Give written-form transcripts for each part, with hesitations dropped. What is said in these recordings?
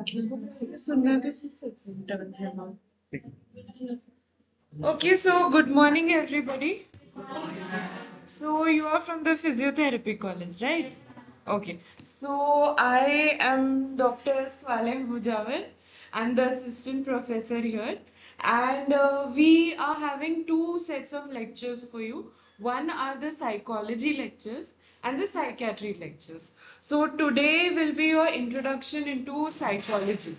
सुनना तो सीख सकते हैं। Okay, so good morning, everybody. So you are from the physiotherapy college, right? Okay. So I am Dr. Swaleh Mujawar. I'm the assistant professor here, and we are having two sets of lectures for you. One are the psychology lectures and the psychiatry lectures. So today will be your introduction into psychology.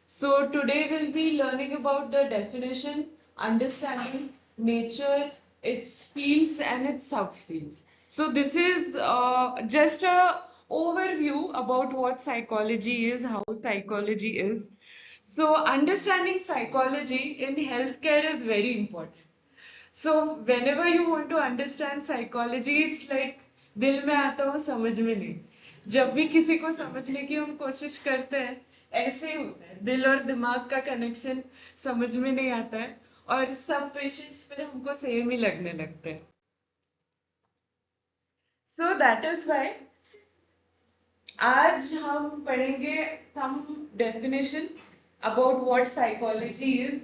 So today we'll be learning about the definition, understanding nature, its fields and its subfields. So this is just a overview about what psychology is, how psychology is. So understanding psychology in healthcare is very important. So whenever you want to understand psychology, it's like दिल में आता हो समझ में नहीं. जब भी किसी को समझने की हम कोशिश करते हैं ऐसे ही होता है. दिल और दिमाग का कनेक्शन समझ में नहीं आता है और सब पेशेंट्स फिर हमको सेम ही लगने लगते हैं. So that is why आज हम पढ़ेंगे some definition about what psychology is,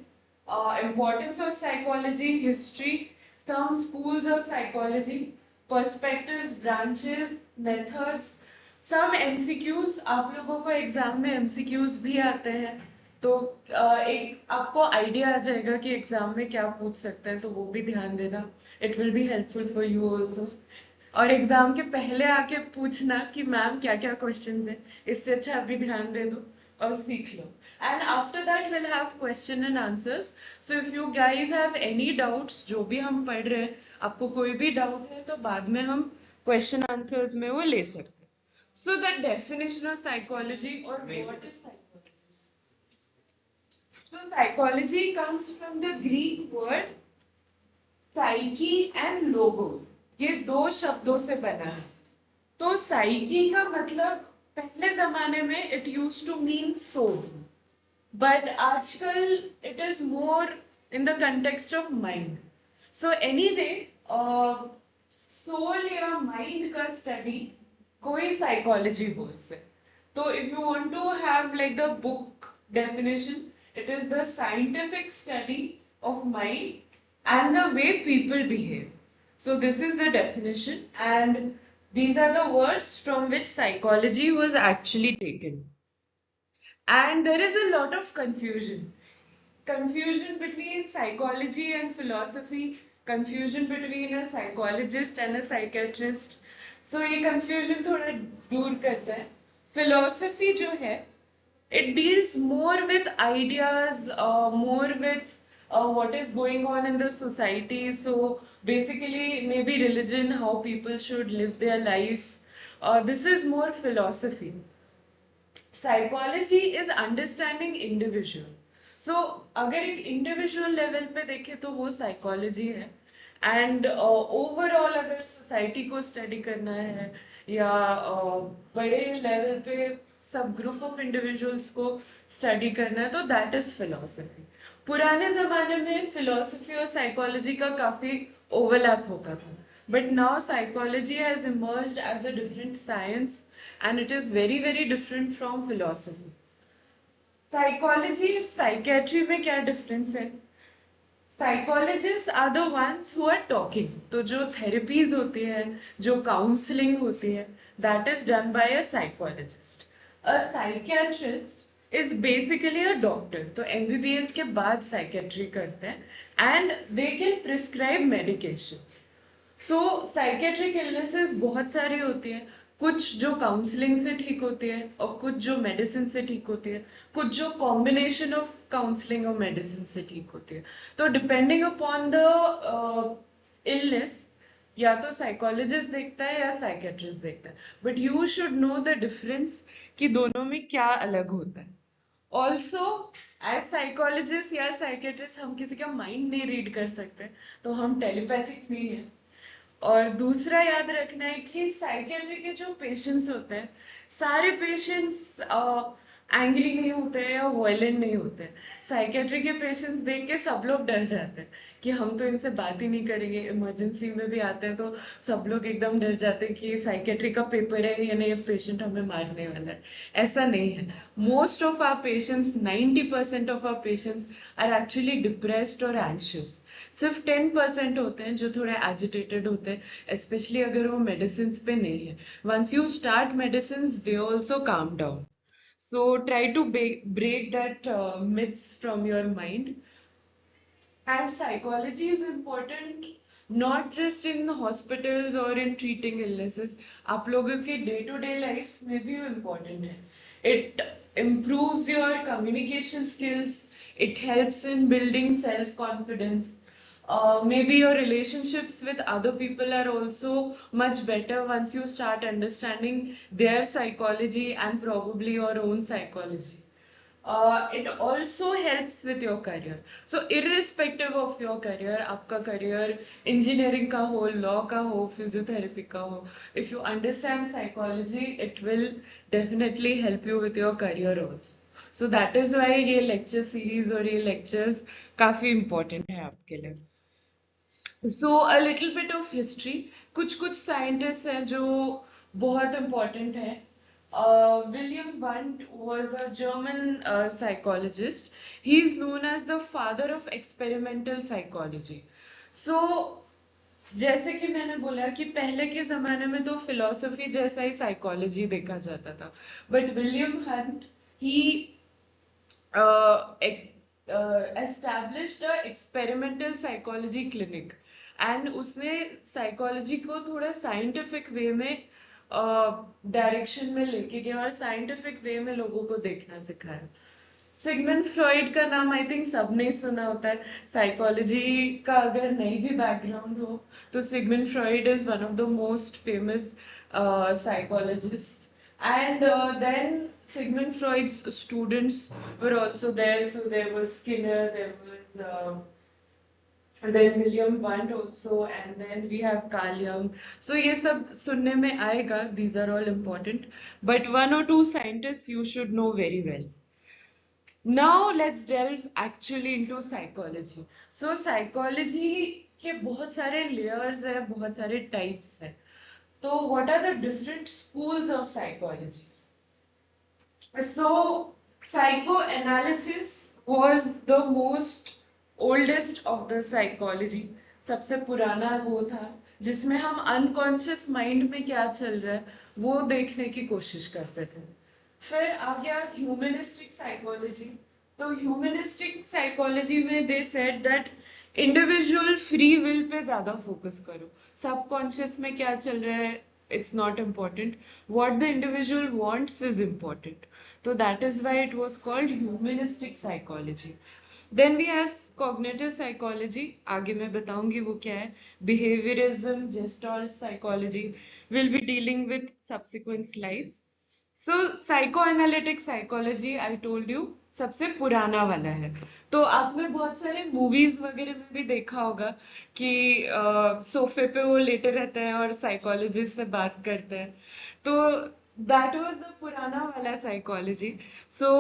importance of psychology, history, some schools of psychology, perspectives, branches, methods, some MCQs. आप लोगों को एग्जाम में MCQs भी आते हैं तो एक आपको आइडिया आ जाएगा कि एग्जाम में क्या पूछ सकते हैं तो वो भी ध्यान देना. It will be helpful for you also. और एग्जाम के पहले आके पूछना कि मैम क्या क्या क्वेश्चंस हैं, इससे अच्छा अभी ध्यान दे दो और सीख लो. And after that will have question and answers. So if you guys have any doubts, जो भी हम पढ़ रहे हैं आपको कोई भी डाउट है तो बाद में हम क्वेश्चन आंसर्स में वो ले सकते हैं. So the definition of psychology और what is psychology. So psychology comes from the Greek word psyche and logos. ये दो शब्दों से बना है. तो साइकी का मतलब पहले जमाने में it use to mean soul, but आजकल it is more in the context of mind. So anyway soul या माइंड का स्टडी कोई साइकोलॉजी बोलते हैं. तो if you want to have like the book definition, it is the scientific study of mind and the way people behave. So this is the definition and these are the words from which psychology was actually taken. And there is a lot of confusion. Confusion between psychology and philosophy, confusion between a psychologist and a psychiatrist. So ये confusion थोड़ा दूर करता है. Philosophy जो है, it deals more with ideas, more with what is going on in the society. So basically, maybe religion, how people should live their life. This is more philosophy. Psychology is understanding individual. So अगर एक individual level पे देखें तो वो psychology है. And overall अगर society को study करना है या बड़े level पे सब group of individuals को study करना है तो that is philosophy. पुराने जमाने में philosophy और psychology का काफी overlap होता था. But now psychology has emerged as a different science and it is very very different from philosophy. Psychology psychiatry में क्या difference है? Psychologists are the ones who are talking. तो जो therapies होती है, जो counseling होती है, that is done by a psychologist. A psychiatrist is basically a doctor. तो MBBS के बाद psychiatry करते हैं and they can prescribe medications. So psychiatric illnesses बहुत सारी होती है. कुछ जो काउंसलिंग से ठीक होती है और कुछ जो मेडिसिन से ठीक होती है, कुछ जो कॉम्बिनेशन ऑफ काउंसलिंग और मेडिसिन से ठीक होती है. तो डिपेंडिंग अपॉन द इलनेस या तो साइकोलॉजिस्ट देखता है या साइकेट्रिस्ट देखता है. But you should know the difference कि दोनों में क्या अलग होता है. ऑल्सो एज साइकोलॉजिस्ट या साइकेट्रिस्ट हम किसी का माइंड नहीं रीड कर सकते, तो हम टेलीपैथिक नहीं है. और दूसरा याद रखना है कि साइकेट्री के जो पेशेंट्स होते हैं, सारे पेशेंट्स एंग्री नहीं होते हैं या वायलेंट नहीं होते हैं। साइकेट्री के पेशेंट्स देख के सब लोग डर जाते हैं कि हम तो इनसे बात ही नहीं करेंगे। इमरजेंसी में भी आते हैं तो सब लोग एकदम डर जाते हैं कि साइकेट्री का पेपर है या नहीं, ये पेशेंट हमें मारने वाला है। ऐसा नहीं है। Most of our patients, 90% of our patients are actually depressed और एंशियस। सिर्फ 10% होते हैं जो थोड़े एजिटेटेड होते हैं, स्पेशली अगर वो मेडिसिन पे नहीं है। Once you start medicine they also calm down. So try to break that myths from your mind. And psychology is important not just in hospitals or in treating illnesses. आप लोगों के day to day life में भी वो important है. It improves your communication skills. It helps in building self confidence. Maybe your relationships with other people are also much better once you start understanding their psychology and probably your own psychology. It also helps with your career. So irrespective of your career, आपका career engineering का हो, law का हो, physiotherapy का हो, if you understand psychology, it will definitely help you with your career also. So that is why ये lecture series और ये lectures काफी important है आपके लिए. So a little bit of history. कुछ scientists हैं जो बहुत important हैं. William Wundt was a German psychologist. He is known as the father of experimental psychology. So जैसे कि मैंने बोला कि पहले के जमाने में तो फिलोसफी जैसा ही साइकोलॉजी देखा जाता था, but William Hunt he established a experimental psychology clinic and उसने साइकोलॉजी को थोड़ा साइंटिफिक वे में डायरेक्शन में लेके गया और साइंटिफिक वे में लोगों को देखना सिखाया। सिगमंड फ्रॉइड का नाम आई थिंक सबने सुना होता है। साइकोलॉजी का अगर नहीं भी बैकग्राउंड हो तो Sigmund Freud is one of the most famous psychologist. And then Sigmund Freud's students were also there. So there was Skinner, there was and then William Wundt also, and then we have Carl Jung. So ये सब सुनने में आएगा. These are all important. But one or two scientists you should know very well. Now let's delve actually into psychology. So psychology के बहुत सारे layers हैं, बहुत सारे types हैं. So what are the different schools of psychology? So psychoanalysis was the most oldest of the psychology. सबसे पुराना वो था जिसमें हम unconscious mind में क्या चल रहा है वो देखने की कोशिश करते थे. फिर आ गया ह्यूमनिस्टिक साइकोलॉजी. तो ह्यूमनिस्टिक साइकोलॉजी में they said that individual free will pay ज्यादा फोकस करो. सबकॉन्शियस में क्या चल रहा है it's not important. What the individual wants is important. So that is why it was called humanistic psychology. Then we have cognitive psychology. आगे मैं बताऊंगी वो क्या है. Behaviorism, Gestalt psychology will be dealing with subsequent slides. So psychoanalytic psychology I told you सबसे पुराना वाला है. तो आपने बहुत सारे मूवीज वगैरह में भी देखा होगा कि सोफे पे वो लेटे रहते हैं और साइकोलॉजिस्ट से बात करते हैं. तो दैट वाज द पुराना वाला साइकोलॉजी. सो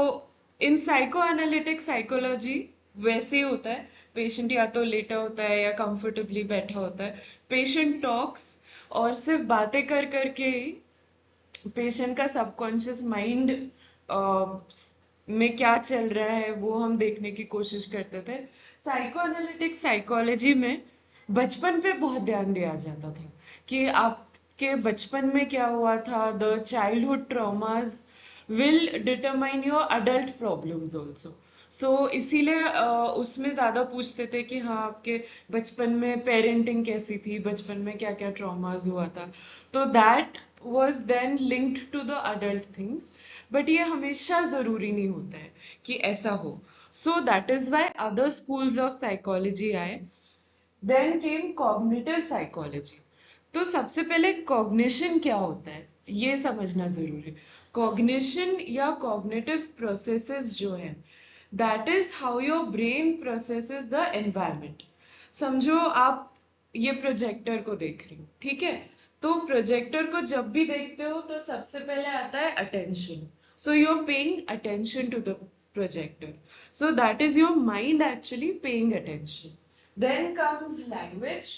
इन साइकोएनालिटिक साइकोलॉजी वैसे ही होता है. पेशेंट या तो लेटा होता है या कंफर्टेबली बैठा होता है. पेशेंट टॉक्स और सिर्फ बातें कर करके ही पेशेंट का सबकॉन्शियस माइंड में क्या चल रहा है वो हम देखने की कोशिश करते थे. साइकोएनालिटिक साइकोलॉजी में बचपन पे बहुत ध्यान दिया जाता था कि आपके बचपन में क्या हुआ था. The childhood traumas will determine your adult problems also. सो इसीलिए उसमें ज्यादा पूछते थे कि हाँ आपके बचपन में पेरेंटिंग कैसी थी, बचपन में क्या क्या ट्रॉमाज हुआ था. तो that was then linked to the adult things. But ये हमेशा जरूरी नहीं होता है कि ऐसा हो. So that is why other schools of psychology आए. Then came cognitive psychology. तो सबसे पहले cognition क्या होता है ये समझना जरूरी है. Cognition या cognitive processes जो है that is how your brain processes the environment. समझो आप ये प्रोजेक्टर को देख रही हो, ठीक है. तो प्रोजेक्टर को जब भी देखते हो तो सबसे पहले आता है attention. So you're paying attention to the projector. So that is your mind actually paying attention. Then comes language.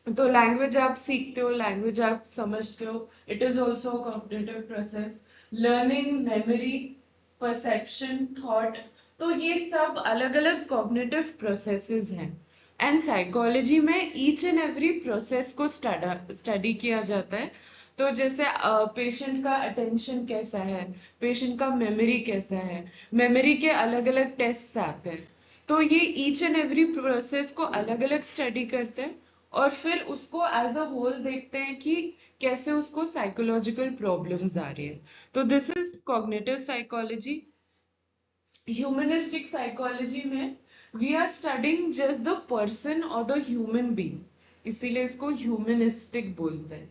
तो लैंग्वेज आप सीखते हो, लैंग्वेज आप समझते हो, it is also cognitive process. Learning, memory, perception, thought, तो ये सब अलग अलग कॉग्निटिव प्रोसेसेस हैं. एंड साइकोलॉजी में ईच एंड एवरी प्रोसेस को स्टडी किया जाता है. तो जैसे पेशेंट का अटेंशन कैसा है, पेशेंट का मेमोरी कैसा है, मेमोरी के अलग अलग टेस्ट आते हैं. तो ये ईच एंड एवरी प्रोसेस को अलग अलग स्टडी करते हैं और फिर उसको एज अ होल देखते हैं कि कैसे उसको साइकोलॉजिकल प्रॉब्लम्स आ रही है. तो this is cognitive psychology. Humanistic psychology में we are studying just the person और द ह्यूमन बीइंग, इसीलिए इसको ह्यूमनिस्टिक बोलते हैं.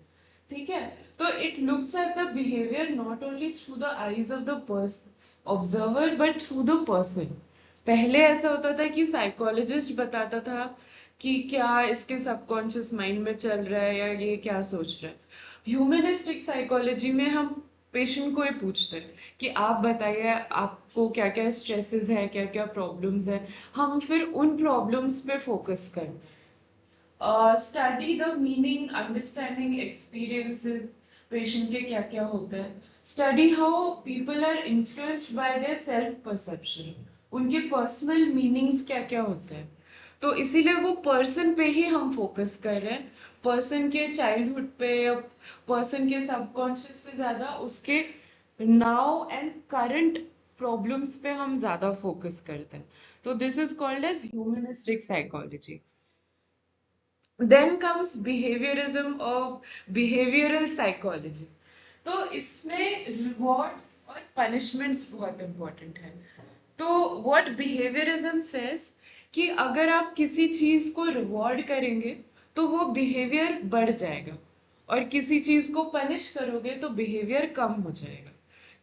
ठीक है. तो it looks at the behaviour not only through the eyes of the observer but through the person. पहले ऐसा होता था कि साइकोलॉजिस्ट बताता था कि क्या इसके सबकॉन्शियस माइंड में चल रहा है या ये क्या सोच रहा है. ह्यूमनिस्टिक साइकोलॉजी में हम पेशेंट को ही पूछते हैं कि आप बताइए आपको क्या क्या स्ट्रेसेस है, क्या क्या प्रॉब्लम्स है. हम फिर उन प्रॉब्लम्स पे फोकस करें. Study the meaning, understanding experiences, patient के क्या क्या होता है. Study how people are influenced by their self perception, उनके पर्सनल मीनिंग्स क्या क्या होते हैं. तो इसीलिए वो पर्सन पे ही हम फोकस कर रहे हैं, पर्सन के चाइल्डहुड पे या पर्सन के सबकॉन्शियस से ज्यादा उसके नाउ एंड करंट प्रॉब्लम्स पे हम ज्यादा फोकस करते हैं. तो this is called as humanistic psychology. Then comes behaviourism और बिहेवियरल साइकोलॉजी. तो इसमें रिवॉर्ड्स और पनिशमेंट्स बहुत इंपॉर्टेंट है. तो व्हाट बिहेवियरिज्म सेज कि अगर आप किसी चीज को रिवॉर्ड करेंगे तो वो बिहेवियर बढ़ जाएगा और किसी चीज को पनिश करोगे तो बिहेवियर कम हो जाएगा.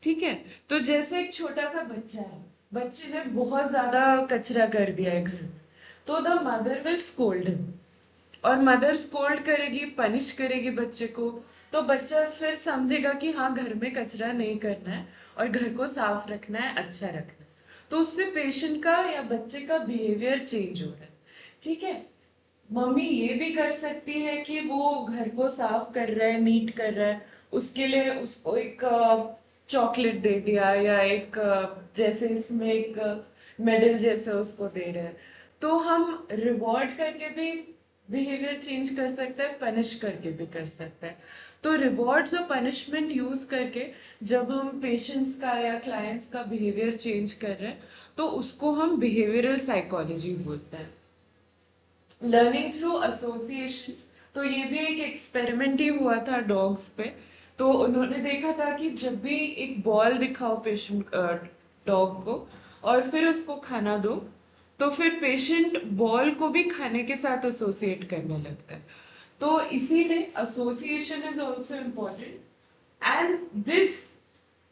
ठीक है. तो जैसे एक छोटा सा बच्चा है, बच्चे ने बहुत ज्यादा कचरा कर दिया है घर में, तो the mother will scold him. और मदर स्कोल्ड करेगी, पनिश करेगी बच्चे को, तो बच्चा फिर समझेगा कि हाँ घर में कचरा नहीं करना है और घर को साफ रखना है, अच्छा रखना है. तो उससे पेशेंट का या बच्चे का बिहेवियर चेंज हो रहा है. ठीक है. मम्मी ये भी कर सकती है कि वो घर को साफ कर रहा है, नीट कर रहा है, उसके लिए उसको एक चॉकलेट दे दिया या एक जैसे इसमें एक मेडल जैसे उसको दे रहे हैं. तो हम रिवॉर्ड करके भी बिहेवियर चेंज कर सकते हैं, पनिश करके भी कर सकते हैं. तो रिवॉर्ड्स और पनिशमेंट यूज करके जब हम पेशेंट्स का या क्लाइंट्स का बिहेवियर चेंज कर रहे हैं तो उसको हम बिहेवियरल साइकोलॉजी बोलते हैं. लर्निंग थ्रू एसोसिएशन, तो ये भी एक एक्सपेरिमेंट ही हुआ था डॉग्स पे. तो उन्होंने देखा था कि जब भी एक बॉल दिखाओ पेशेंट डॉग को और फिर उसको खाना दो, तो फिर पेशेंट बॉल को भी खाने के साथ एसोसिएट करने लगता है. तो इसीलिए association is also important. And this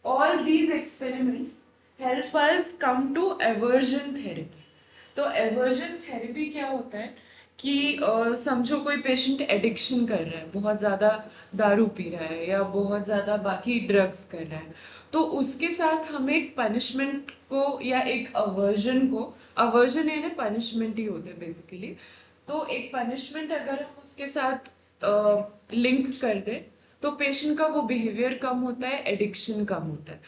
all these experiments help us come to aversion therapy. तो एवर्जन थेरेपी क्या होता है कि समझो कोई पेशेंट एडिक्शन कर रहा है, बहुत ज्यादा दारू पी रहा है या बहुत ज्यादा बाकी ड्रग्स कर रहा है, तो उसके साथ हम एक पनिशमेंट को या एक अवर्जन को, अवर्जन यानी पनिशमेंट ही होते हैं बेसिकली, तो एक पनिशमेंट अगर हम उसके साथ लिंक कर दे तो पेशेंट का वो बिहेवियर कम होता है, एडिक्शन कम होता है.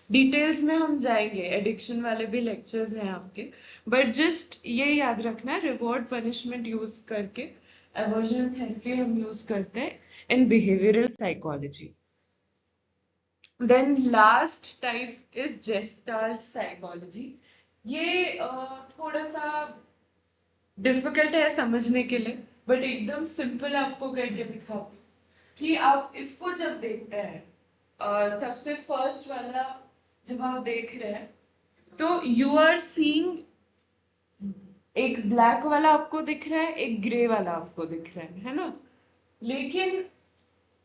डिटेल्स में हम जाएंगे, एडिक्शन वाले भी लेक्चर्स हैं आपके, बट जस्ट ये याद रखना है रिवॉर्ड पनिशमेंट यूज करके एवर्जन थेरेपी हम यूज करते हैं in behavioural psychology. Then last type is gestalt psychology. ये थोड़ा सा डिफिकल्ट है समझने के लिए, बट एकदम सिंपल आपको करके दिखाती हूँ कि आप इसको जब देखते हैं, सबसे फर्स्ट वाला जब आप देख रहे हैं तो यू आर सीइंग एक ब्लैक वाला आपको दिख रहा है, एक ग्रे वाला आपको दिख रहा है ना. लेकिन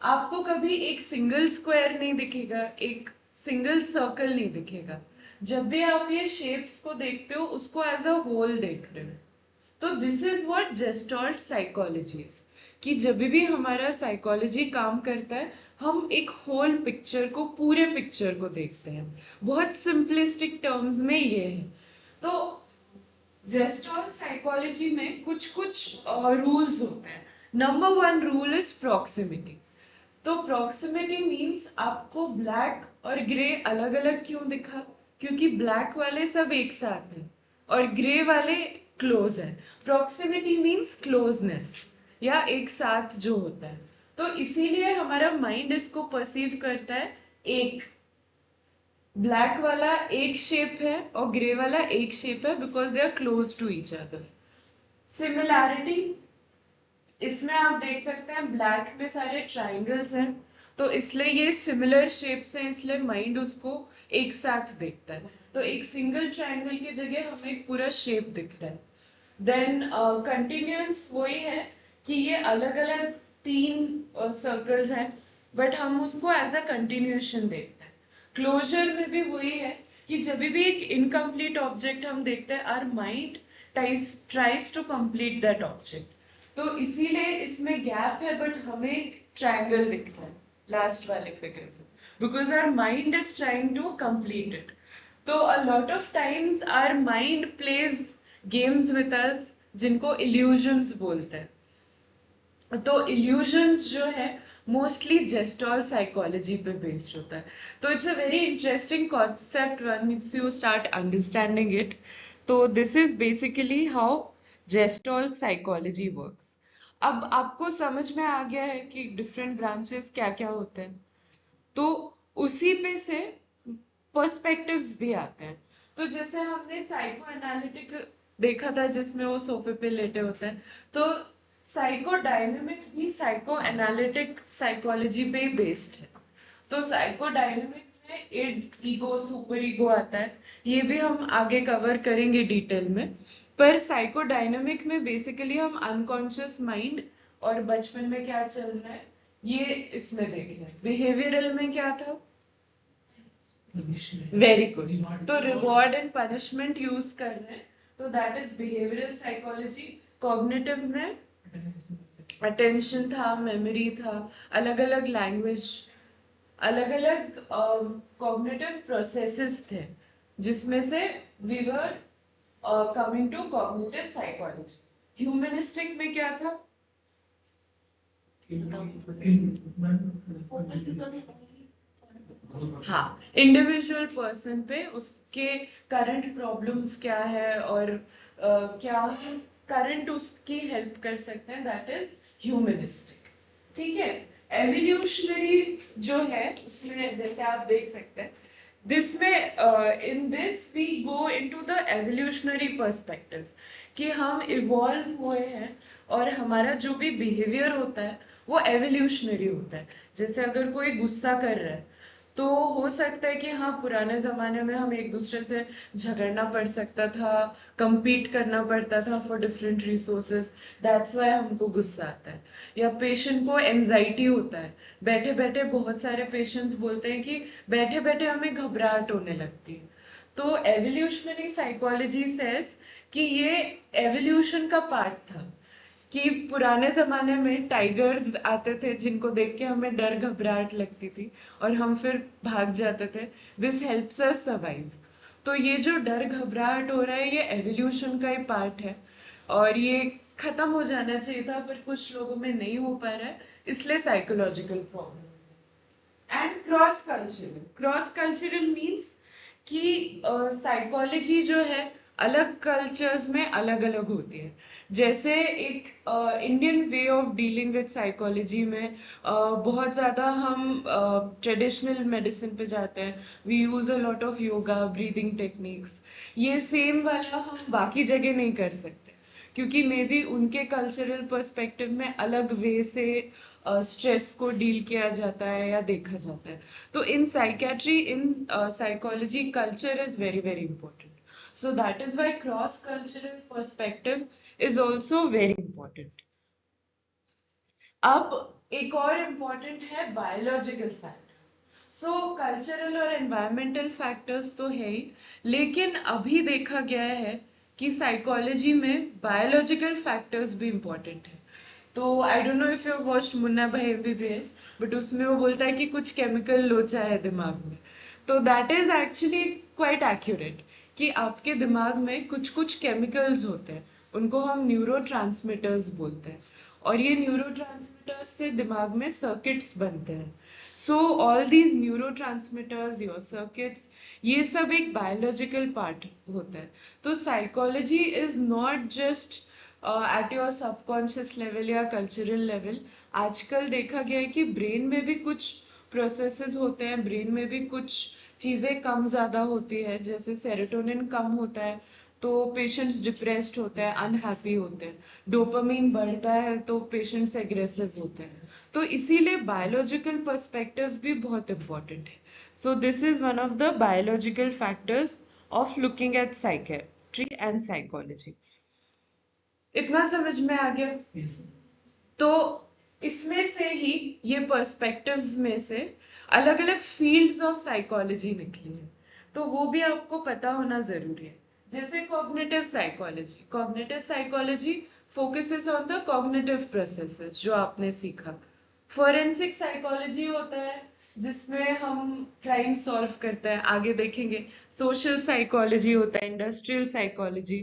आपको कभी एक सिंगल स्क्वायर नहीं दिखेगा, एक सिंगल सर्कल नहीं दिखेगा. जब भी आप ये शेप्स को देखते हो उसको एज अ होल देख रहे हो. तो this is what gestalt psychology is, कि जब भी हमारा साइकोलॉजी काम करता है हम एक होल पिक्चर को, पूरे पिक्चर को देखते हैं। बहुत सिंपलिस्टिक टर्म्स में ये है। तो जेस्टॉल साइकोलॉजी में कुछ कुछ रूल्स होते हैं। Number one rule is proximity. तो प्रॉक्सिमिटी मीन्स आपको ब्लैक और ग्रे अलग अलग क्यों दिखा? क्योंकि ब्लैक वाले सब एक साथ हैं और ग्रे वाले क्लोज है। प्रॉक्सिमिटी मीन्स क्लोजनेस या एक साथ जो होता है। तो इसीलिए हमारा माइंड इसको परसीव करता है एक, ब्लैक वाला एक शेप है और ग्रे वाला एक शेप है because they are close to each other. Similarity, इसमें आप देख सकते हैं ब्लैक में सारे ट्राइंगल्स हैं तो इसलिए ये सिमिलर शेप्स हैं, इसलिए माइंड उसको एक साथ देखता है। तो एक सिंगल ट्राइंगल की जगह हमें एक पूरा शेप दिख रहा है। देन कंटिन्यूअंस वही है कि ये अलग अलग तीन सर्कल्स हैं बट हम उसको एज अ कंटिन्यूएशन देखते हैं। क्लोजर में भी वही है कि जब भी एक इनकम्प्लीट ऑब्जेक्ट हम देखते हैं our mind tries to complete that object. तो इसीलिए इसमें गैप है बट हमें ट्रायंगल दिखता है लास्ट वाले फिगर से because our mind is trying to complete it. तो a lot of times our mind plays games with us जिनको इल्यूजन्स बोलते हैं। तो इल्यूजन्स जो है मोस्टली जेस्टॉल साइकोलॉजी पे बेस्ड होता है। तो it's a very interesting concept once you start understanding it. तो this is basically how gestalt psychology works. अब आपको समझ में आ गया है कि डिफरेंट ब्रांचेस क्या क्या होते हैं। तो उसी पे से पर्सपेक्टिव्स भी आते हैं। तो जैसे हमने साइको एनालिटिक देखा था जिसमें वो सोफे पे लेटे होते हैं, तो साइको डायनेमिक भी साइको एनालिटिक साइकोलॉजी पे ही बेस्ड है। तो साइको डायनेमिक में इड, ईगो, सुपर ईगो आता है। ये भी हम आगे कवर करेंगे डिटेल में। पर साइको डायनेमिक में बेसिकली हम अनकॉन्शियस माइंड और बचपन में क्या चल रहा है ये इसमें देख रहे हैं। बिहेवियरल में क्या था? Very good. तो रिवॉर्ड एंड पनिशमेंट यूज कर रहे हैं तो that is behavioural psychology. Cognitive में अटेंशन था, मेमोरी था, अलग अलग लैंग्वेज, अलग अलग कॉग्निटिव प्रोसेसेस थे जिसमें से we were coming to cognitive psychology. Humanistic में क्या था? हाँ, इंडिविजुअल पर्सन पे उसके करंट प्रॉब्लम्स क्या है और क्या हम करंट उसकी हेल्प कर सकते हैं, दैट इज ह्यूमनिस्टिक। ठीक है। एवोल्यूशनरी जो है उसमें जैसे आप देख सकते हैं दिस में in this we go into the evolutionary perspective कि हम इवॉल्व हुए हैं और हमारा जो भी बिहेवियर होता है वो एवोल्यूशनरी होता है। जैसे अगर कोई गुस्सा कर रहा है तो हो सकता है कि हाँ पुराने जमाने में हम एक दूसरे से झगड़ना पड़ सकता था, compete करना पड़ता था for different resources, that's why हमको गुस्सा आता है। या पेशेंट को एंजाइटी होता है, बैठे बैठे बहुत सारे पेशेंट्स बोलते हैं कि बैठे बैठे हमें घबराहट होने लगती है। तो एवोल्यूशनरी साइकोलॉजी सेज कि ये एवोल्यूशन का पार्ट था कि पुराने जमाने में टाइगर्स आते थे जिनको देख के हमें डर घबराहट लगती थी और हम फिर भाग जाते थे। This helps us survive. तो ये जो डर घबराहट हो रहा है ये एवोल्यूशन का ही पार्ट है और ये खत्म हो जाना चाहिए था पर कुछ लोगों में नहीं हो पा रहा है, इसलिए psychological problem. And cross cultural means कि साइकोलॉजी जो है अलग कल्चर्स में अलग अलग होती है। जैसे एक Indian way of dealing with psychology में बहुत ज़्यादा हम ट्रेडिशनल मेडिसिन पे जाते हैं, we use a lot of yoga, breathing techniques. ये सेम वाला हम बाकी जगह नहीं कर सकते क्योंकि मे बी उनके कल्चरल पर्सपेक्टिव में अलग वे से स्ट्रेस को डील किया जाता है या देखा जाता है। तो in psychiatry, in psychology, culture is very very important. So that is why cross-cultural perspective is also very important. अब एक और इम्पोर्टेंट है बायोलॉजिकल फैक्टर। सो कल्चरल और एनवायरमेंटल फैक्टर्स तो है ही, लेकिन अभी देखा गया है कि साइकोलॉजी में बायोलॉजिकल फैक्टर्स भी इम्पोर्टेंट है। तो आई don't know if you watched Munna भाई एमबीबीएस, बट उसमें वो बोलता है कि कुछ केमिकल लोचा है दिमाग में। तो that is actually quite accurate, कि आपके दिमाग में कुछ कुछ केमिकल्स होते हैं, उनको हम न्यूरो बोलते हैं, और ये न्यूरो से दिमाग में सर्किट्स बनते हैं। So all these neuro your circuits, ये सब एक बायोलॉजिकल पार्ट होता है। तो psychology is not just at your subconscious level या कल्चरल लेवल। आजकल देखा गया है कि ब्रेन में भी कुछ प्रोसेसेस होते हैं, ब्रेन में भी कुछ चीजें कम ज्यादा होती है, जैसे सेरोटोनिन कम होता है तो पेशेंट्स डिप्रेस्ड होते हैं, अनहैप्पी होते हैं। डोपामीन बढ़ता है तो पेशेंट्स एग्रेसिव होते हैं। तो इसीलिए बायोलॉजिकल पर्सपेक्टिव भी बहुत इंपॉर्टेंट है। सो this is one of the biological factors of looking at psychiatry and psychology. इतना समझ में आ गया? तो इसमें से ही, ये पर्सपेक्टिव्स में से अलग अलग फील्ड्स ऑफ साइकोलॉजी निकली है, तो वो भी आपको पता होना जरूरी है। जैसे cognitive psychology focuses on the cognitive processes जो आपने सीखा। फोरेंसिक साइकोलॉजी होता है जिसमें हम क्राइम सॉल्व करते हैं, आगे देखेंगे। सोशल साइकोलॉजी होता है, industrial psychology.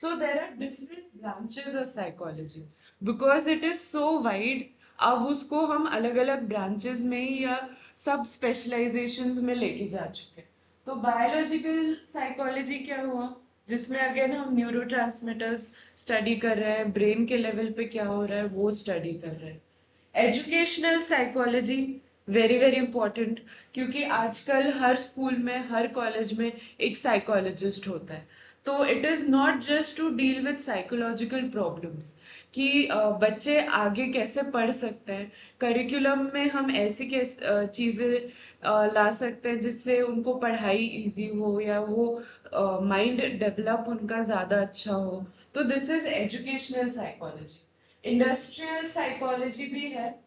So there are different branches of psychology, because it is so wide. अब उसको हम अलग अलग ब्रांचेस में या सब स्पेशलाइजेशंस में लेके जा चुके हैं। तो बायोलॉजिकल साइकोलॉजी क्या हुआ, जिसमें अगेन हम न्यूरो स्टडी कर रहे हैं, ब्रेन के लेवल पे क्या हो रहा है वो स्टडी कर रहे हैं। Educational psychology, very very important, क्योंकि आजकल हर स्कूल में, हर कॉलेज में एक साइकोलॉजिस्ट होता है। तो it is not just to deal with psychological problems, कि बच्चे आगे कैसे पढ़ सकते हैं, करिकुलम में हम ऐसी चीजें ला सकते हैं जिससे उनको पढ़ाई इजी हो, या वो माइंड डेवलप उनका ज्यादा अच्छा हो। तो this is educational psychology. Industrial psychology भी है,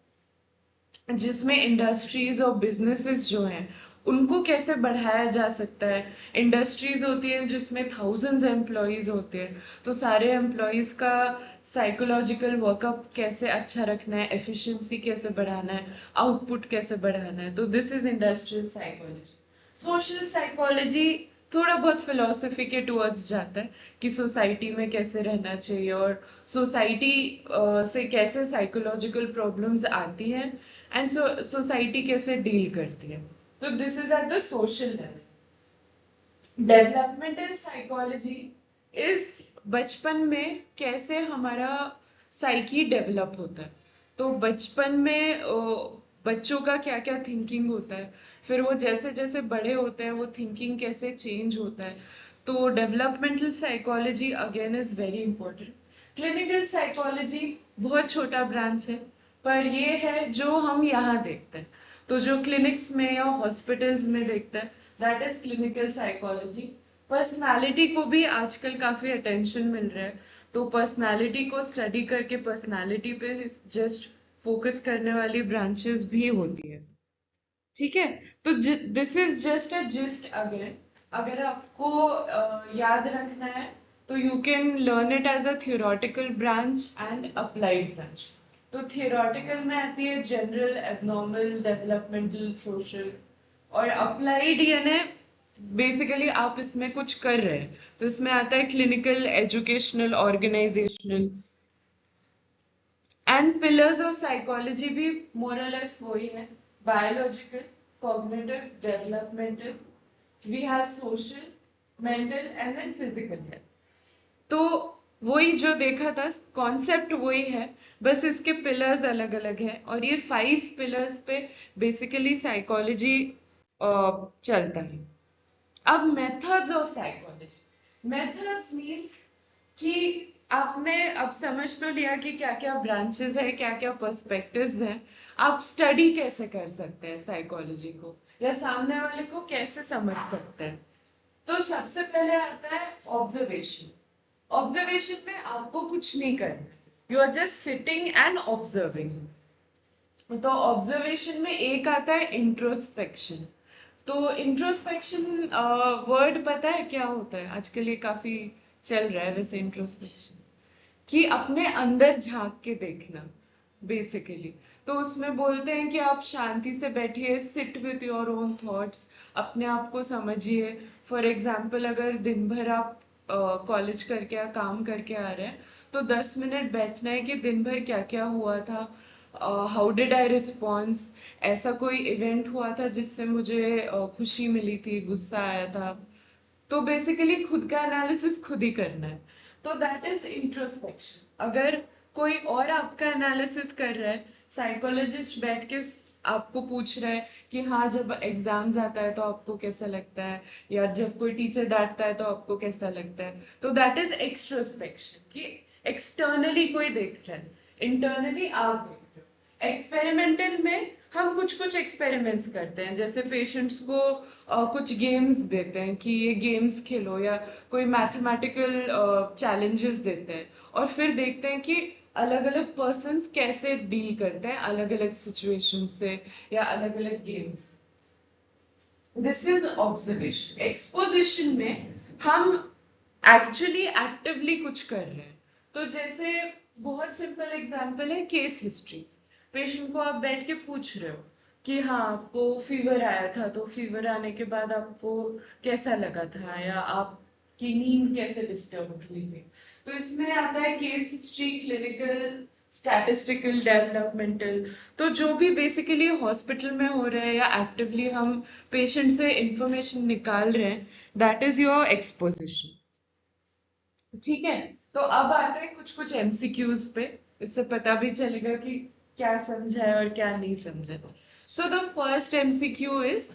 जिसमें इंडस्ट्रीज और बिजनेसेस जो हैं उनको कैसे बढ़ाया जा सकता है। इंडस्ट्रीज होती हैं जिसमें थाउजेंड्स एम्प्लॉयज होते हैं, तो सारे एम्प्लॉयज का साइकोलॉजिकल वर्कअप कैसे अच्छा रखना है, एफिशिएंसी कैसे बढ़ाना है, आउटपुट कैसे बढ़ाना है। तो this is industrial psychology. Social psychology थोड़ा बहुत फिलोसफी के टुवर्ड्स जाता है, कि सोसाइटी में कैसे रहना चाहिए, और सोसाइटी से कैसे साइकोलॉजिकल प्रॉब्लम्स आती हैं, एंड सोसाइटी कैसे डील करती है। तो this is at the social level. Developmental psychology is बचपन में कैसे हमारा साइकी डेवलप होता है। तो बचपन में बच्चों का क्या क्या थिंकिंग होता है, फिर वो जैसे जैसे बड़े होते हैं वो थिंकिंग कैसे चेंज होता है। तो developmental psychology again is very important. Clinical psychology बहुत छोटा ब्रांच है, पर ये है जो हम यहाँ देखते हैं। तो जो क्लिनिक्स में या हॉस्पिटल्स में देखते हैं, that is clinical psychology. Personality को भी आजकल काफी अटेंशन मिल रहा है, तो पर्सनालिटी को स्टडी करके पर्सनालिटी पे जस्ट फोकस करने वाली ब्रांचेस भी होती है। ठीक है? तो this is just a gist. Again, अगर आपको याद रखना है तो you can learn it as a theoretical branch and applied branch. तो थियोरेटिकल में आती है जनरल, एबनॉर्मल, डेवलपमेंटल, सोशल, और अप्लाइड यानी बेसिकली आप इसमें कुछ कर रहे हैं, तो इसमें आता है clinical, educational, organisational. And pillars of psychology भी मोर और लेस वही है, biological, cognitive, developmental, we have social, mental and then physical health. तो वही जो देखा था, कॉन्सेप्ट वही है, बस इसके पिलर्स अलग अलग हैं, और ये 5 पिलर्स पे बेसिकली साइकोलॉजी चलता है। अब methods of psychology, methods means कि आपने अब समझ तो लिया कि क्या क्या ब्रांचेस है, क्या क्या पर्सपेक्टिव्स हैं, आप स्टडी कैसे कर सकते हैं साइकोलॉजी को, या सामने वाले को कैसे समझ सकते हैं। तो सबसे पहले आता है ऑब्जर्वेशन। ऑब्जर्वेशन में आपको कुछ नहीं करना, you are just sitting and observing. तो ऑब्जर्वेशन में एक आता है इंट्रोस्पेक्शन। तो इंट्रोस्पेक्शन वर्ड पता है क्या होता है? आजकल ये काफी चल रहा है वैसे इंट्रोस्पेक्शन, कि अपने अंदर झांक के देखना। बेसिकली। तो उसमें बोलते हैं कि आप शांति से बैठिए, sit with your own thoughts, अपने आप को समझिए। फॉर एग्जाम्पल अगर दिन भर आप कॉलेज करके या काम करके आ रहे हैं, तो 10 मिनट बैठना है कि दिन भर क्या क्या हुआ था, हाउ डिड आई रिस्पॉन्स, ऐसा कोई इवेंट हुआ था जिससे मुझे खुशी मिली थी, गुस्सा आया था। तो बेसिकली खुद का एनालिसिस खुद ही करना है। तो दैट इज इंट्रोस्पेक्शन। अगर कोई और आपका एनालिसिस कर रहा है, साइकोलॉजिस्ट बैठ के आपको पूछ रहा है कि हाँ जब एग्जाम्स आता है तो आपको कैसा लगता है, या जब कोई टीचर डांटता है तो आपको कैसा लगता है, तो दैट इज एक्सट्रोस्पेक्शन, कि एक्सटर्नली कोई देख रहा है, इंटरनली आप देख रहे हो। एक्सपेरिमेंटल में हम कुछ कुछ एक्सपेरिमेंट्स करते हैं, जैसे पेशेंट्स को कुछ गेम्स देते हैं कि ये गेम्स खेलो, या कोई मैथमेटिकल चैलेंजेस देते हैं, और फिर देखते हैं कि अलग अलग पर्सन्स कैसे डील करते हैं अलग अलग सिचुएशन से या अलग अलग games. This is observation. Exposition में हम एक्चुअली एक्टिवली कुछ कर रहे हैं। तो जैसे बहुत सिंपल एग्जांपल है केस हिस्ट्रीज। पेशेंट को आप बैठ के पूछ रहे हो कि हाँ आपको फीवर आया था, तो फीवर आने के बाद आपको कैसा लगा था, या आपकी नींद कैसे डिस्टर्ब हुई थी। तो इसमें आता है case history, clinical, statistical, developmental. तो जो भी बेसिकली हॉस्पिटल में हो रहा है या एक्टिवली हम पेशेंट से इंफॉर्मेशन निकाल रहे हैं, दैट इज योर एक्सपोजिशन। ठीक है। तो अब आते हैं कुछ कुछ एमसीक्यूज पे, इससे पता भी चलेगा कि क्या समझा है और क्या नहीं समझा। So the first MCQ is,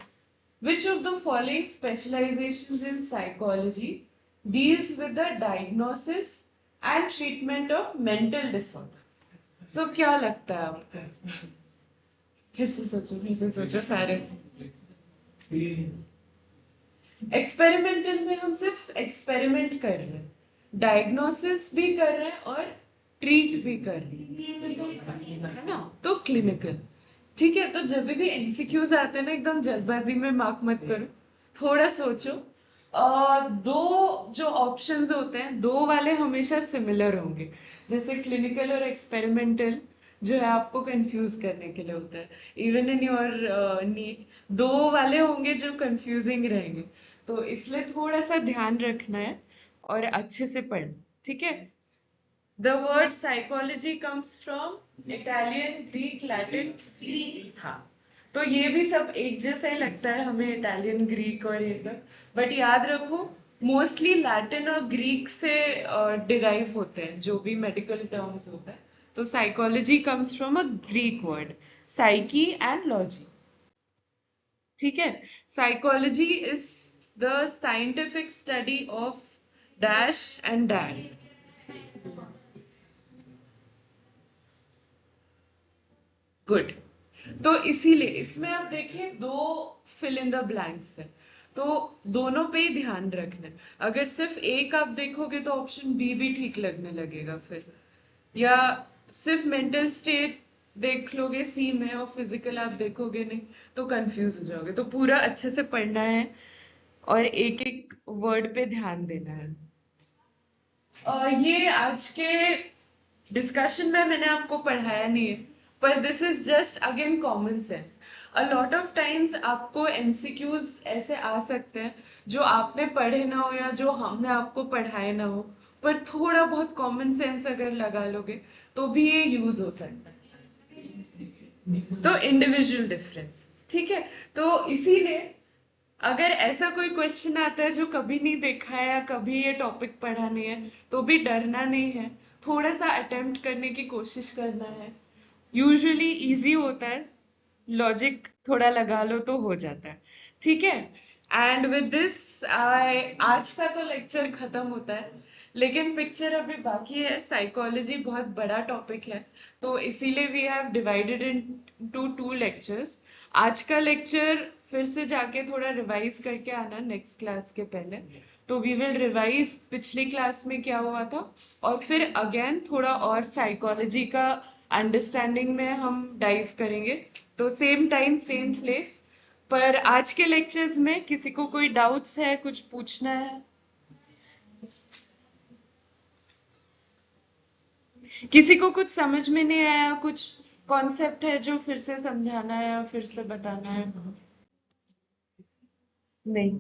which of the following specializations in psychology deals with the diagnosis and treatment of mental disorder? So क्या लगता है आपको? फिर से सोचो सारे। एक्सपेरिमेंटल में हम सिर्फ एक्सपेरिमेंट कर रहे हैं, डायग्नोसिस भी कर रहे हैं और ट्रीट भी कर रहे हैं, है ना? तो क्लिनिकल। ठीक है। तो जब भी एमसीक्यूज आते हैं ना, एकदम जल्दबाजी में मार्क मत करो, थोड़ा सोचो। दो जो ऑप्शंस होते हैं, दो वाले हमेशा सिमिलर होंगे। जैसे क्लिनिकल और एक्सपेरिमेंटल जो है आपको कंफ्यूज करने के लिए होता है, इवन इन योर नीट दो वाले होंगे जो कंफ्यूजिंग रहेंगे। तो इसलिए थोड़ा सा ध्यान रखना है और अच्छे से पढ़ना। ठीक है। The word psychology comes from Italian, Greek, Latin. हाँ। तो ये भी सब एक जैसा ही लगता है हमें, इटालियन, ग्रीक और ये सब, बट याद रखो मोस्टली लैटिन और ग्रीक से डिराइव होते हैं जो भी मेडिकल टर्म्स होता है। तो psychology comes from a Greek word, psyche and logy. ठीक है। Psychology is the scientific study of dash and that. Good. तो इसीलिए इसमें आप देखिए दो फिल इन द ब्लैंक्स है, तो दोनों पे ही ध्यान रखना है। अगर सिर्फ एक आप देखोगे तो ऑप्शन बी भी ठीक लगने लगेगा फिर, या सिर्फ मेंटल स्टेट देख लोगे सी में और फिजिकल आप देखोगे नहीं तो कंफ्यूज हो जाओगे। तो पूरा अच्छे से पढ़ना है और एक एक वर्ड पे ध्यान देना है। ये आज के डिस्कशन में मैंने आपको पढ़ाया नहीं है, पर this is just again common sense. A lot of times आपको एमसीक्यूज ऐसे आ सकते हैं जो आपने पढ़े ना हो या जो हमने आपको पढ़ाए ना हो, पर थोड़ा बहुत कॉमन सेंस अगर लगा लोगे तो भी ये यूज हो सकता है। तो इंडिविजुअल डिफरेंस। ठीक है। तो इसीलिए अगर ऐसा कोई क्वेश्चन आता है जो कभी नहीं देखा है या कभी ये टॉपिक पढ़ा नहीं है, तो भी डरना नहीं है, थोड़ा सा अटेम्प्ट करने की कोशिश करना है। यूजुअली इजी होता है, लॉजिक थोड़ा लगा लो तो हो जाता है। ठीक है। एंड विद दिस आई आज का तो लेक्चर खत्म होता है, लेकिन पिक्चर अभी बाकी है। साइकोलॉजी बहुत बड़ा टॉपिक है, तो इसीलिए we have divided into two lectures. आज का लेक्चर फिर से जाके थोड़ा रिवाइज करके आना नेक्स्ट क्लास के पहले। तो वी विल रिवाइज पिछली क्लास में क्या हुआ था, और फिर अगेन थोड़ा और साइकोलॉजी का अंडरस्टैंडिंग में हम डाइव करेंगे। तो सेम टाइम सेम प्लेस। पर आज के लेक्चर्स में किसी को कोई डाउट्स है, कुछ पूछना है? किसी को कुछ समझ में नहीं आया, कुछ कॉन्सेप्ट है जो फिर से समझाना है या फिर से बताना है? नहीं।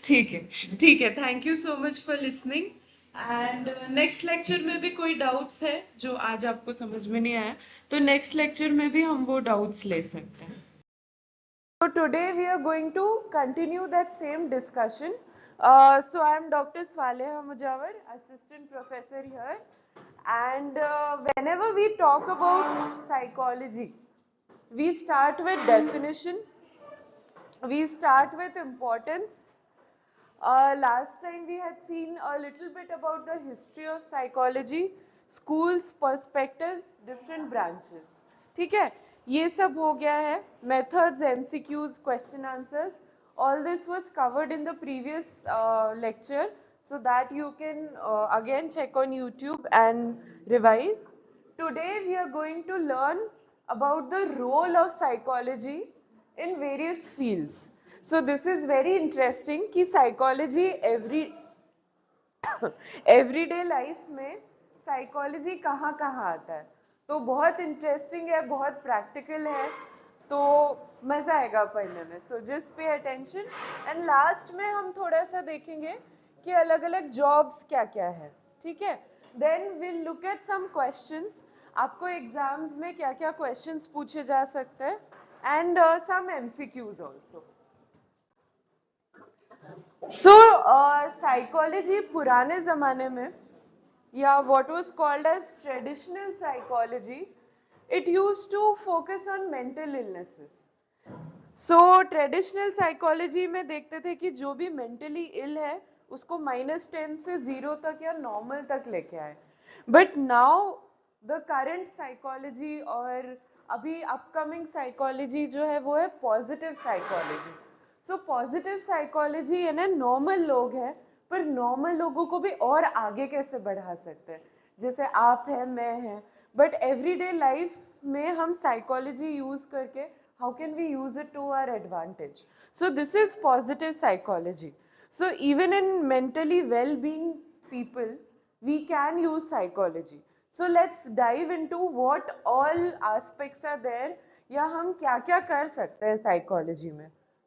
ठीक है, ठीक है, thank you so much for listening. And next lecture में भी कोई डाउट्स है जो आज आपको समझ में नहीं आया, तो नेक्स्ट लेक्चर में भी हम वो डाउट्स ले सकते हैं। So today we are going to continue that same discussion. So I am Dr. Swaleha Mujawar, Assistant Professor here. And whenever we talk about psychology, we start with definition, we start with importance. Last time we had seen a little bit about the history of psychology, schools, perspectives, different branches. ठीक है, ये सब हो गया है. Methods, MCQs, question answers. All this was covered in the previous lecture, so that you can again check on YouTube and revise. Today we are going to learn about the role of psychology in various fields. So this is very interesting कि psychology everyday life में psychology कहाँ कहाँ आता है, तो बहुत interesting है, बहुत practical है, तो मजा आएगा पढ़ने में. So just pay attention and last में हम थोड़ा सा देखेंगे कि अलग अलग jobs क्या क्या है, ठीक है. Then we'll look at some questions. आपको एग्जाम्स में क्या क्या क्वेश्चंस पूछे जा सकते हैं and some MCQs also. So psychology पुराने जमाने में या what was called as traditional psychology, it used to focus on mental illnesses. So traditional psychology में देखते थे कि जो भी मेंटली इल है उसको -10 से 0 तक या नॉर्मल तक लेके आए. But now the current psychology और अभी अपकमिंग साइकोलॉजी जो है वो है positive psychology. So positive psychology यानी नॉर्मल लोग हैं, पर नॉर्मल लोगों को भी और आगे कैसे बढ़ा सकते हैं, जैसे आप हैं, मैं हैं, बट एवरीडे लाइफ में हम साइकोलॉजी यूज करके how can we use it to our advantage. So this is positive psychology. So even in mentally well-being people, we can use psychology. So let's dive into what all aspects are there, या हम क्या क्या कर सकते हैं psychology में.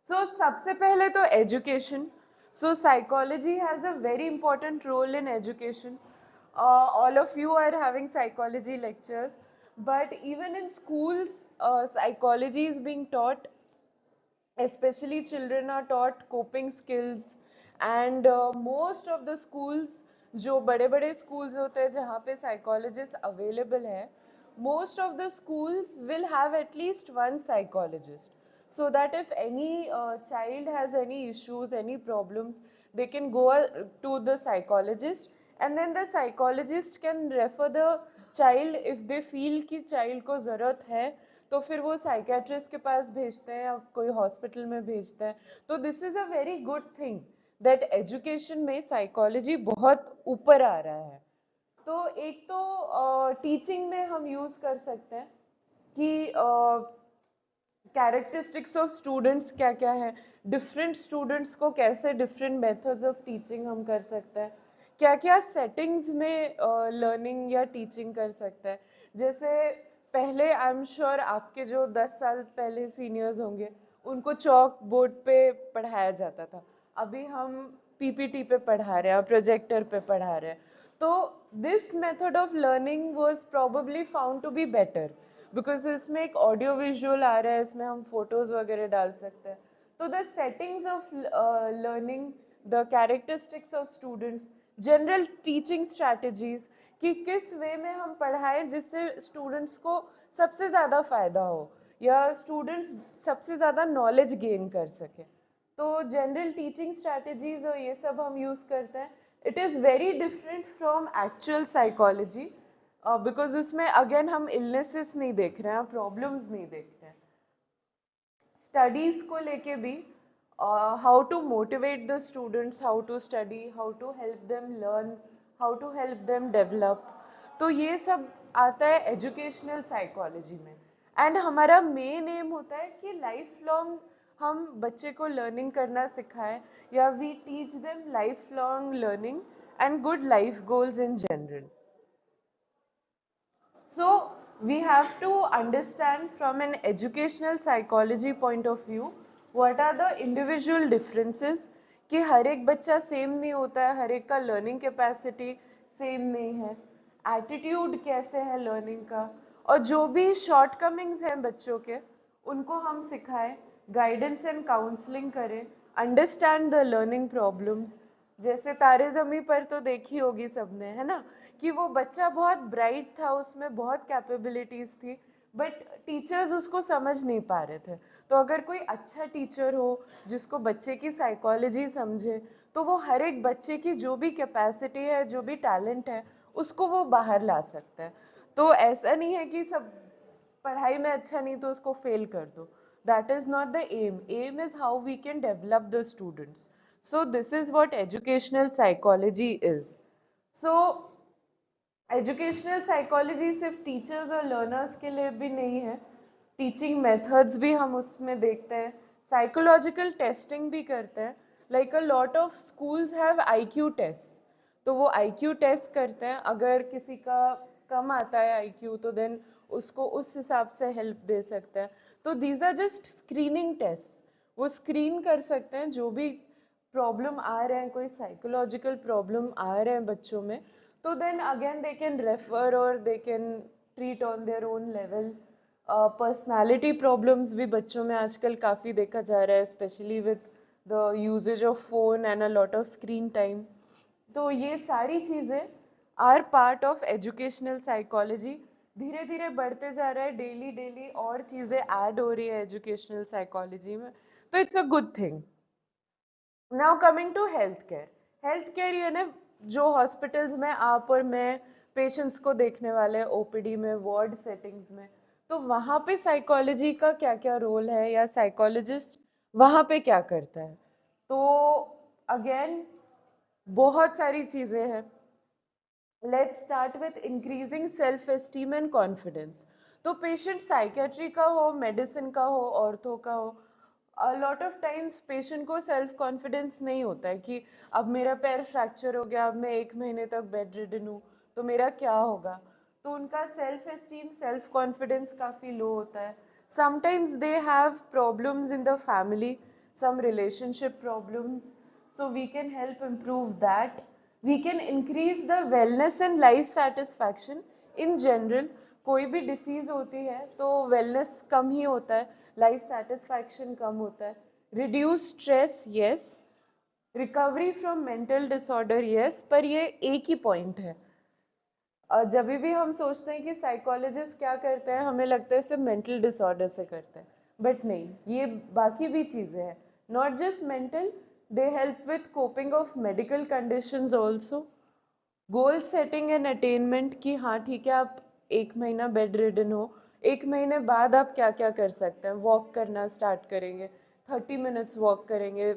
So सबसे पहले तो education. So psychology has a very important role in education. All of you are having psychology lectures, but even in schools, psychology is being taught. Especially children are taught coping skills, and most of the schools, जो बड़े बड़े schools होते हैं जहाँ पे psychologists available है, most of the schools will have at least one psychologist, so that if any child has any issues, any problems, they can go to the psychologist, and then the psychologist can refer the child if they feel कि child को ज़रूरत है, तो फिर वो psychiatrist के पास भेजते हैं या कोई हॉस्पिटल में भेजते हैं. तो this is a very good thing that education में साइकोलॉजी बहुत ऊपर आ रहा है. तो एक तो टीचिंग में हम यूज कर सकते हैं कि कैरेक्टरिस्टिक्स ऑफ स्टूडेंट्स क्या क्या है, डिफरेंट स्टूडेंट्स को कैसे डिफरेंट मेथड्स ऑफ टीचिंग हम कर सकते हैं, क्या क्या सेटिंग्स में लर्निंग या टीचिंग कर सकते हैं. जैसे पहले आई एम श्योर आपके जो 10 साल पहले सीनियर्स होंगे उनको चौक बोर्ड पे पढ़ाया जाता था, अभी हम पीपीटी पे पढ़ा रहे हैं, प्रोजेक्टर पे पढ़ा रहे हैं. तो this method of learning was probably found to be better because इसमें एक ऑडियो विजुअल आ रहा है, इसमें हम फोटोज वगैरह डाल सकते हैं. तो the settings of learning, the characteristics of students, general teaching strategies कि किस वे में हम पढ़ाएं जिससे स्टूडेंट्स को सबसे ज्यादा फायदा हो या स्टूडेंट्स सबसे ज्यादा नॉलेज गेन कर सके. तो जनरल टीचिंग स्ट्रैटेजीज और ये सब हम यूज करते हैं. It is very different from actual psychology because उसमें अगेन हम इलनेसेस नहीं देख रहे हैं, प्रॉब्लम्स नहीं देख रहे हैं. स्टडीज को लेके भी how to motivate the students, how to study, how to help them learn, how to help them develop, तो ये सब आता है एजुकेशनल साइकोलॉजी में. एंड हमारा मेन एम होता है कि लाइफ लॉन्ग हम बच्चे को लर्निंग करना सिखाएं, या we teach them life long learning and good life goals in general. So we have to understand from an educational psychology point of view what are the individual differences, कि हर एक बच्चा same नहीं होता है, हर एक का लर्निंग कैपेसिटी सेम नहीं है, एटीट्यूड कैसे है लर्निंग का, और जो भी शॉर्टकमिंग्स हैं बच्चों के उनको हम सिखाएं, गाइडेंस एंड काउंसलिंग करें, अंडरस्टैंड द लर्निंग प्रॉब्लम्स। जैसे तारे जमी पर तो देखी होगी सबने, है ना, कि वो बच्चा बहुत ब्राइट था, उसमें बहुत कैपेबिलिटीज थी, बट टीचर्स उसको समझ नहीं पा रहे थे। तो अगर कोई अच्छा टीचर हो जिसको बच्चे की साइकोलॉजी समझे, तो वो हर एक बच्चे की जो भी कैपेसिटी है, जो भी टैलेंट है, उसको वो बाहर ला सकता है। तो ऐसा नहीं है कि सब पढ़ाई में अच्छा नहीं तो उसको फेल कर दो। That is not the aim. Aim is how we can develop the students. So this is what educational psychology is. So educational psychology सिर्फ टीचर्स और लर्नर्स के लिए भी नहीं है, टीचिंग मेथड्स भी हम उसमें देखते हैं, साइकोलॉजिकल टेस्टिंग भी करते हैं। Like a lot of schools have IQ test, तो वो आईक्यू टेस्ट करते हैं, अगर किसी का कम आता है आईक्यू तो देन उसको उस हिसाब से हेल्प दे सकते हैं। तो these are just screening test, वो स्क्रीन कर सकते हैं जो भी प्रॉब्लम आ रहे हैं, कोई साइकोलॉजिकल प्रॉब्लम आ रहे हैं बच्चों में, तो then again they can refer और they can treat on their own level. Personality problems भी बच्चों में आजकल काफ़ी देखा जा रहा है, specially with the usages of phone and a lot of screen time. तो ये सारी चीज़ें are part of educational psychology. धीरे धीरे बढ़ते जा रहा है, डेली डेली और चीज़ें ऐड हो रही है एजुकेशनल साइकोलॉजी में, तो it's a good thing. Now coming to health care. Health care यानी जो हॉस्पिटल्स में आप और मैं पेशेंट्स को देखने वाले हैं, ओपीडी में, वार्ड सेटिंग्स में, तो वहाँ पे साइकोलॉजी का क्या क्या रोल है, या साइकोलॉजिस्ट वहाँ पे क्या करता है। तो अगेन बहुत सारी चीजें हैं। Let's start with increasing self esteem and confidence. तो पेशेंट साइकेट्री का हो, मेडिसिन का हो, ऑर्थो का हो, अ लॉट ऑफ टाइम्स पेशेंट को सेल्फ कॉन्फिडेंस नहीं होता है कि अब मेरा पैर फ्रैक्चर हो गया, अब मैं 1 महीने तक बेड रिडन हूँ, तो मेरा क्या होगा। तो उनका सेल्फ एस्टीम, सेल्फ कॉन्फिडेंस काफी लो होता है। Sometimes they have problems in the family, some relationship problems, so we can help improve that. We can increase the wellness and life satisfaction in general. कोई भी डिसीज होती है तो wellness कम ही होता है, लाइफ सेटिस्फैक्शन कम होता है, reduce stress yes, recovery from mental disorder yes, पर ये एक ही पॉइंट है। जब भी हम सोचते हैं कि साइकोलॉजिस्ट क्या करते हैं, हमें लगता है सिर्फ मेंटल डिसऑर्डर से करते हैं, बट नहीं, ये बाकी भी चीजें हैं, not just mental, they help with coping of medical conditions also. Goal setting and attainment, की हाँ ठीक है, आप 1 महीना बेड रिडन हो, 1 महीने बाद आप क्या क्या कर सकते हैं, वॉक करना स्टार्ट करेंगे, 30 मिनट्स वॉक करेंगे,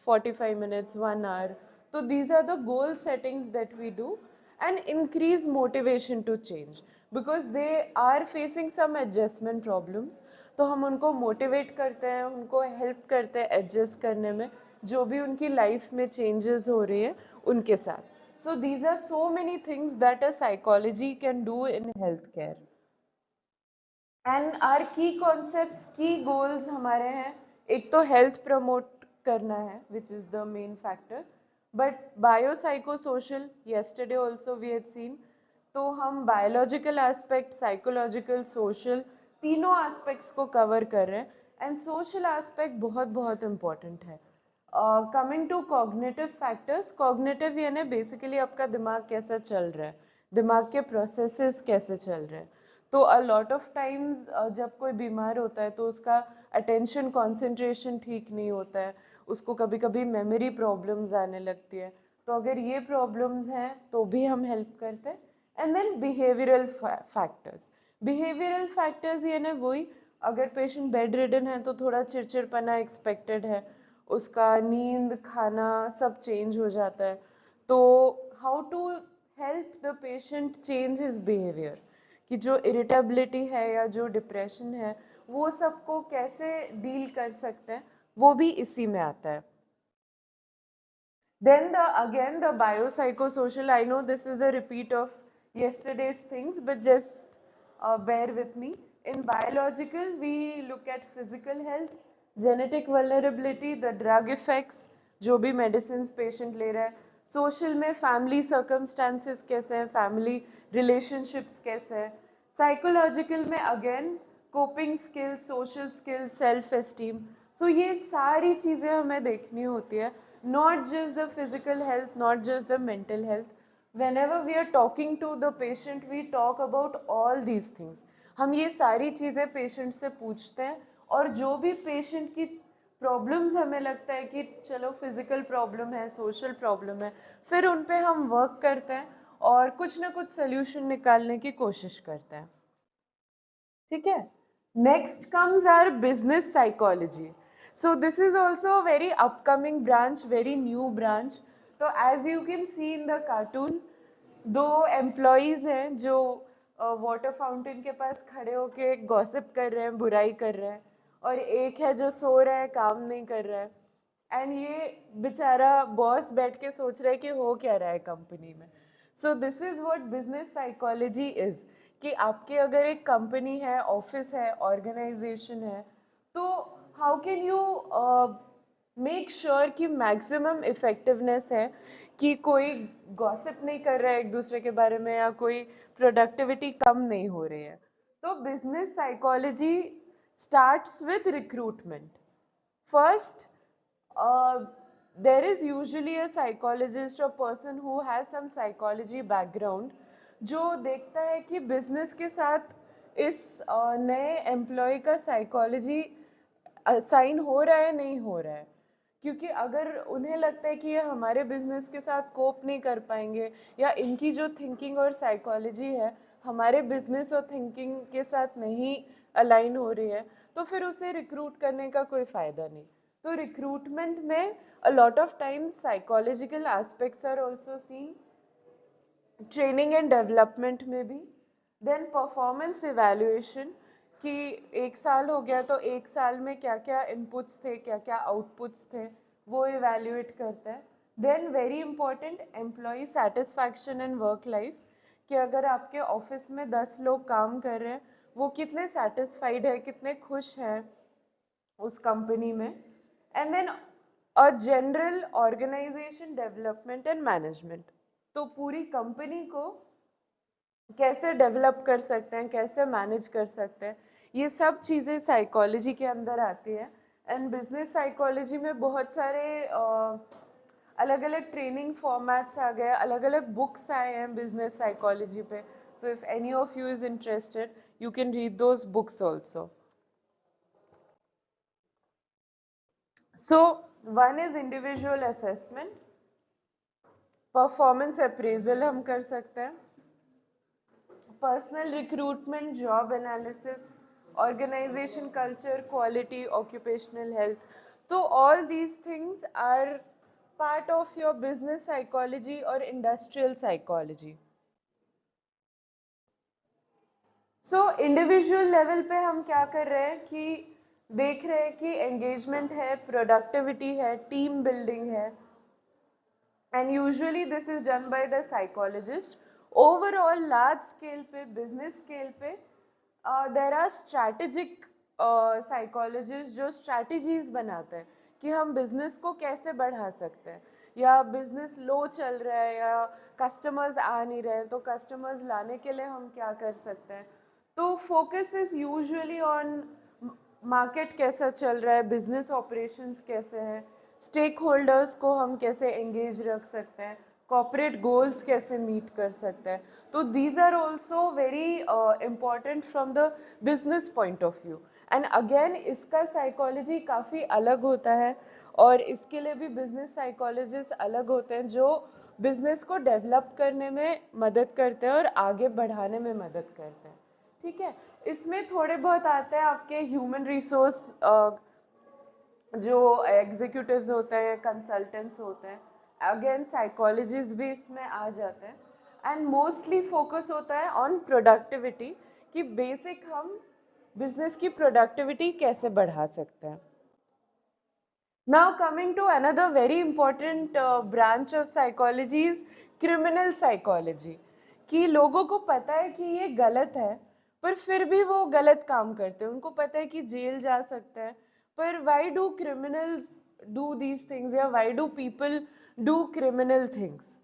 45 मिनट्स, 1 आवर। तो these are the goal settings that we do and increase motivation to change because they are facing some adjustment problems। तो हम उनको मोटिवेट करते हैं, उनको हेल्प करते हैं एडजस्ट करने में, जो भी उनकी लाइफ में चेंजेस हो रही है उनके साथ। So these are so many things that a psychology can do in healthcare. And our key concepts, key goals हमारे हैं, एक तो हेल्थ प्रमोट करना है which is the main factor, but bio psycho social, yesterday also we had seen, तो हम biological aspect, psychological, social, तीनों aspects को कवर कर रहे हैं, एंड सोशल एस्पेक्ट बहुत बहुत इंपॉर्टेंट है। Coming to cognitive factors, cognitive यानी बेसिकली आपका दिमाग कैसा चल रहा है, दिमाग के प्रोसेसेस कैसे चल रहे हैं। तो अ लॉट ऑफ टाइम्स जब कोई बीमार होता है तो उसका अटेंशन कंसंट्रेशन ठीक नहीं होता है, उसको कभी कभी मेमोरी प्रॉब्लम्स आने लगती है। तो अगर ये प्रॉब्लम्स हैं तो भी हम हेल्प करते हैं। And then behavioural factors, behavioural factors ये ना वही, अगर पेशेंट बेड रिडन है तो थोड़ा चिड़चिड़पना एक्सपेक्टेड है, उसका नींद, खाना सब चेंज हो जाता है। तो how to help the patient change his behaviour, कि जो इरिटेबिलिटी है या जो डिप्रेशन है वो सबको कैसे डील कर सकते हैं, वो भी इसी में आता है। Then again the biopsychosocial, I know this is a repeat of yesterday's things, but just bear with me. In biological, we look at physical health, genetic vulnerability, the drug effects, जो भी medicines patient ले रहा है. Social में family circumstances कैसे हैं, family relationships कैसे हैं. Psychological में again coping skills, social skills, self esteem. So ये सारी चीजें हमें देखनी होती है. Not just the physical health, not just the mental health. Whenever we are talking to the patient, we talk about all these things. हम ये सारी चीजें पेशेंट से पूछते हैं और जो भी पेशेंट की प्रॉब्लम्स हमें लगता है कि चलो फिजिकल प्रॉब्लम है, सोशल प्रॉब्लम है, फिर उन पे हम वर्क करते हैं और कुछ ना कुछ सोल्यूशन निकालने की कोशिश करते हैं. ठीक है. Next comes our business psychology. So this is also a very upcoming branch, very new branch. तो as you can see in the cartoon, दो एम्प्लॉइज हैं जो वाटर फाउंटेन के पास खड़े होके गॉसिप कर रहे हैं, बुराई कर रहे हैं, और एक है जो सो रहा है, काम नहीं कर रहा है. एंड ये बेचारा बॉस बैठ के सोच रहा है कि हो क्या रहा है कंपनी में. सो this is what business psychology is. कि आपके अगर एक कंपनी है, ऑफिस है, ऑर्गेनाइजेशन है, तो how can you make sure कि मैक्सिमम इफेक्टिवनेस है, कि कोई गॉसिप नहीं कर रहा है एक दूसरे के बारे में, या कोई प्रोडक्टिविटी कम नहीं हो रही है. तो business psychology starts with recruitment. First, there is usually a psychologist or person who has some psychology background जो देखता है कि बिजनेस के साथ इस नए एम्प्लॉय का साइकोलॉजी असाइन हो रहा है, नहीं हो रहा है. क्योंकि अगर उन्हें लगता है कि ये हमारे बिजनेस के साथ कोप नहीं कर पाएंगे, या इनकी जो थिंकिंग और साइकोलॉजी है हमारे बिजनेस और थिंकिंग के साथ नहीं अलाइन हो रही है, तो फिर उसे रिक्रूट करने का कोई फायदा नहीं. तो रिक्रूटमेंट में a lot of times psychological aspects are also seen. Training and development में भी. देन परफॉर्मेंस इवैल्यूएशन, कि एक साल हो गया तो एक साल में क्या क्या इनपुट्स थे, क्या क्या आउटपुट्स थे, वो इवैल्यूएट करता है. Then very important, employ satisfaction and work life, कि अगर आपके ऑफिस में 10 लोग काम कर रहे हैं, वो कितने सेटिस्फाइड है, कितने खुश हैं उस कंपनी में. And then a general organisation development and management. तो पूरी कंपनी को कैसे डेवलप कर सकते हैं, कैसे मैनेज कर सकते हैं, ये सब चीजें साइकोलॉजी के अंदर आती है. एंड बिजनेस साइकोलॉजी में बहुत सारे अलग अलग ट्रेनिंग फॉर्मेट्स आ गए, अलग अलग बुक्स आए हैं बिजनेस साइकोलॉजी पे. So if any of you is interested, you can read those books also. So one is individual assessment. Performance appraisal हम कर सकते हैं. Personal recruitment, job analysis, organisation culture, quality, occupational health. तो all these things are part of your business psychology और industrial psychology. So individual level पे हम क्या कर रहे हैं कि देख रहे हैं कि एंगेजमेंट है, प्रोडक्टिविटी है, टीम बिल्डिंग है. And usually this is done by the psychologist. Overall large scale पे, business scale पे, there are strategic psychologists जो strategies बनाते हैं कि हम business को कैसे बढ़ा सकते हैं, या business लो चल रहा है, या customers आ नहीं रहे हैं, तो customers लाने के लिए हम क्या कर सकते हैं. तो focus is usually on market कैसा चल रहा है, business operations कैसे हैं, स्टेक होल्डर्स को हम कैसे एंगेज रख सकते हैं, कॉर्पोरेट गोल्स कैसे मीट कर सकते हैं. तो these are also very important from the business point of view. And again इसका साइकोलॉजी काफ़ी अलग होता है, और इसके लिए भी बिजनेस साइकोलॉजिस्ट अलग होते हैं जो बिजनेस को डेवलप करने में मदद करते हैं और आगे बढ़ाने में मदद करते हैं. ठीक है. इसमें थोड़े बहुत आते हैं आपके ह्यूमन रिसोर्स, जो एग्जीक्यूटिव्स होते हैं, कंसल्टेंट्स होते हैं, अगेन साइकोलॉजिस्ट भी इसमें आ जाते हैं. एंड मोस्टली फोकस होता है ऑन प्रोडक्टिविटी, कि बेसिक हम बिजनेस की प्रोडक्टिविटी कैसे बढ़ा सकते हैं. Now coming to another very important branch of psychology is criminal psychology. कि लोगों को पता है कि ये गलत है, पर फिर भी वो गलत काम करते हैं, उनको पता है कि जेल जा सकता है, पर why do criminals do these things, या why do people do criminal things?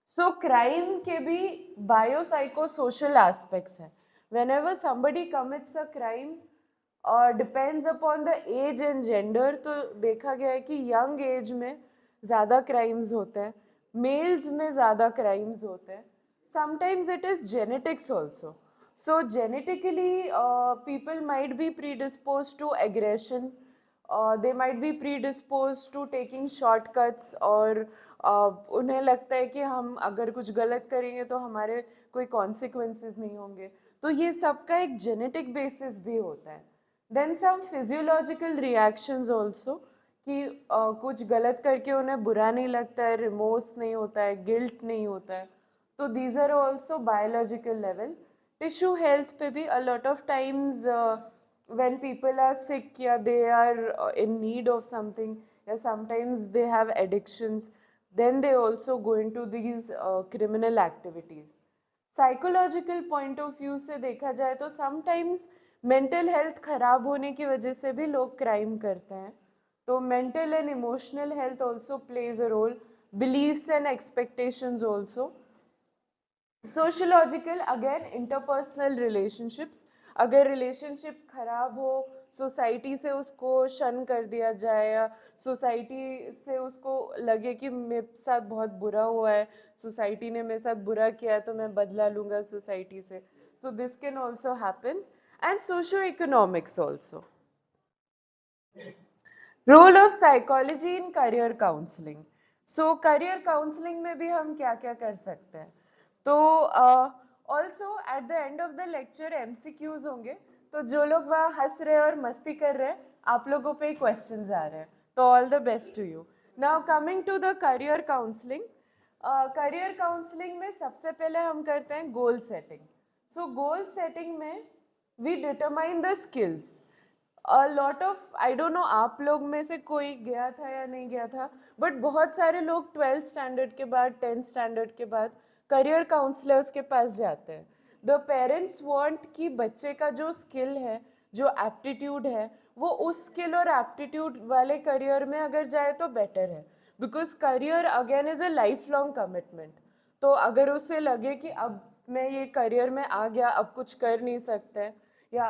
So crime के भी बायोसाइकोसोशल एस्पेक्ट्स हैं. Whenever somebody commits a crime, depends upon the age and gender, तो देखा गया है कि यंग एज में ज्यादा क्राइम्स होते हैं, मेल्स में ज्यादा क्राइम्स होते हैं. Sometimes it is genetics also. So genetically people might be predisposed to aggression, they might be predisposed to taking shortcuts, और उन्हें लगता है कि हम अगर कुछ गलत करेंगे तो हमारे कोई consequences नहीं होंगे. तो ये सबका एक जेनेटिक बेसिस भी होता है. Then some physiological reactions also, कि कुछ गलत करके उन्हें बुरा नहीं लगता है, रिमोर्स नहीं होता है, गिल्ट नहीं होता है. तो these are also biological level. Tissue health पे भी a lot of times when people are sick, या they are in need of something, या sometimes they have addictions, then they also go into these criminal activities. Psychological point of view से देखा जाए तो sometimes mental health खराब होने की वजह से भी लोग क्राइम करते हैं. तो mental and emotional health also plays a role, beliefs and expectations also. Sociological, again interpersonal relationships, अगर रिलेशनशिप खराब हो, सोसाइटी से उसको शन कर दिया जाए, या सोसाइटी से उसको लगे कि मेरे साथ बहुत बुरा हुआ है, सोसाइटी ने मेरे साथ बुरा किया है तो मैं बदला लूंगा सोसाइटी से. So this can also happen. And socio economics also. Role of psychology in career counselling. So career counselling में भी हम क्या क्या कर सकते हैं? तो also at the end of the lecture MCQs होंगे, तो जो लोग वहाँ हंस रहे हैं और मस्ती कर रहे हैं, आप लोगों पे क्वेश्चंस आ रहे हैं, तो all the best to you. Now coming to the career counselling. Career counselling में सबसे पहले हम करते हैं goal setting. So goal setting में we determine the skills. A lot of, I don't know आप लोग में से कोई गया था या नहीं गया था, बट बहुत सारे लोग 12th स्टैंडर्ड के बाद, 10th स्टैंडर्ड के बाद करियर काउंसलर्स के पास जाते हैं. द पेरेंट्स वांट कि बच्चे का जो स्किल है, जो एप्टीट्यूड है, वो उस स्किल और एप्टीट्यूड वाले करियर में अगर जाए तो बेटर है, because career again is a life long commitment. तो अगर उसे लगे कि अब मैं ये करियर में आ गया, अब कुछ कर नहीं सकते, या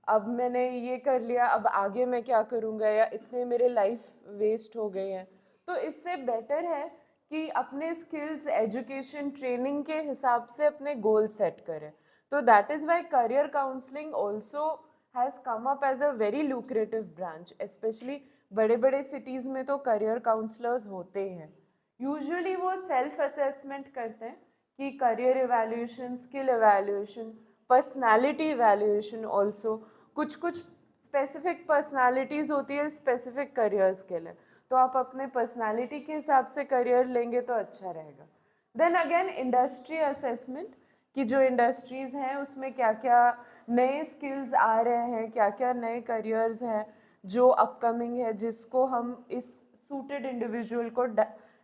अब मैंने ये कर लिया, अब आगे मैं क्या करूंगा, या इतने मेरे लाइफ वेस्ट हो गए हैं, तो इससे बेटर है कि अपने स्किल्स, एजुकेशन, ट्रेनिंग के हिसाब से अपने गोल सेट करें. तो that is why career counselling also has come up as a very lucrative branch. Specially बड़े बड़े सिटीज में तो करियर काउंसलर्स होते हैं. यूजुअली वो सेल्फ असेसमेंट करते हैं कि career evaluation, skill evaluation, personality evaluation also. कुछ कुछ स्पेसिफिक पर्सनालिटीज होती है स्पेसिफिक करियर्स के लिए, तो आप अपने पर्सनालिटी के हिसाब से करियर लेंगे तो अच्छा रहेगा. देन अगेन इंडस्ट्री असेसमेंट, कि जो इंडस्ट्रीज हैं उसमें क्या क्या नए स्किल्स आ रहे हैं, क्या क्या नए करियर्स हैं जो अपकमिंग है, जिसको हम इस सूटेड इंडिविजुअल को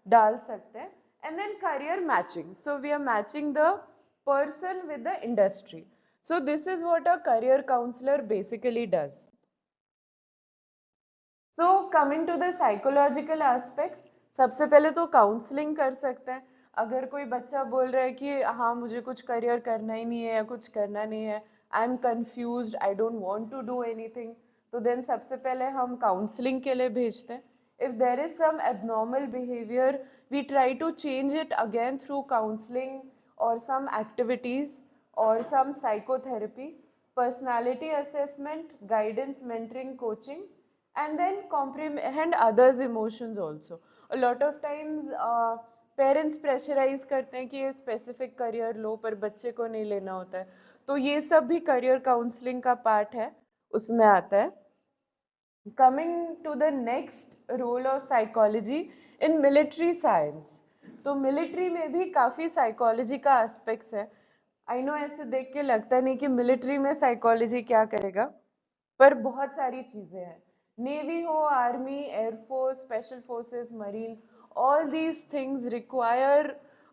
डाल सकते हैं. And then career matching, so we are matching the person with the industry. So this is what a career counselor basically does. So coming to the psychological aspects, सबसे पहले तो काउंसलिंग कर सकते हैं. अगर कोई बच्चा बोल रहा है कि हाँ मुझे कुछ करियर करना ही नहीं है या कुछ करना नहीं है, I am confused, I don't want to do anything, तो देन सबसे पहले हम काउंसलिंग के लिए भेजते हैं. If there is some abnormal behavior, we try to change it again through counseling or some activities or some psychotherapy, personality assessment, guidance, mentoring, coaching, and then comprehend others' emotions also. A lot of times parents pressurise करते हैं कि ये specific career लो, पर बच्चे को नहीं लेना होता है, तो ये सब भी करियर काउंसलिंग का पार्ट है, उसमें आता है. Coming to the next role of psychology in military science. तो मिलिट्री में भी काफी साइकोलॉजी का एस्पेक्ट्स है. आई नो ऐसे देख के लगता नहीं कि मिलिट्री में साइकोलॉजी क्या करेगा, पर बहुत सारी चीजें हैं. नेवी हो, army, air force, special forces, marine, all these things require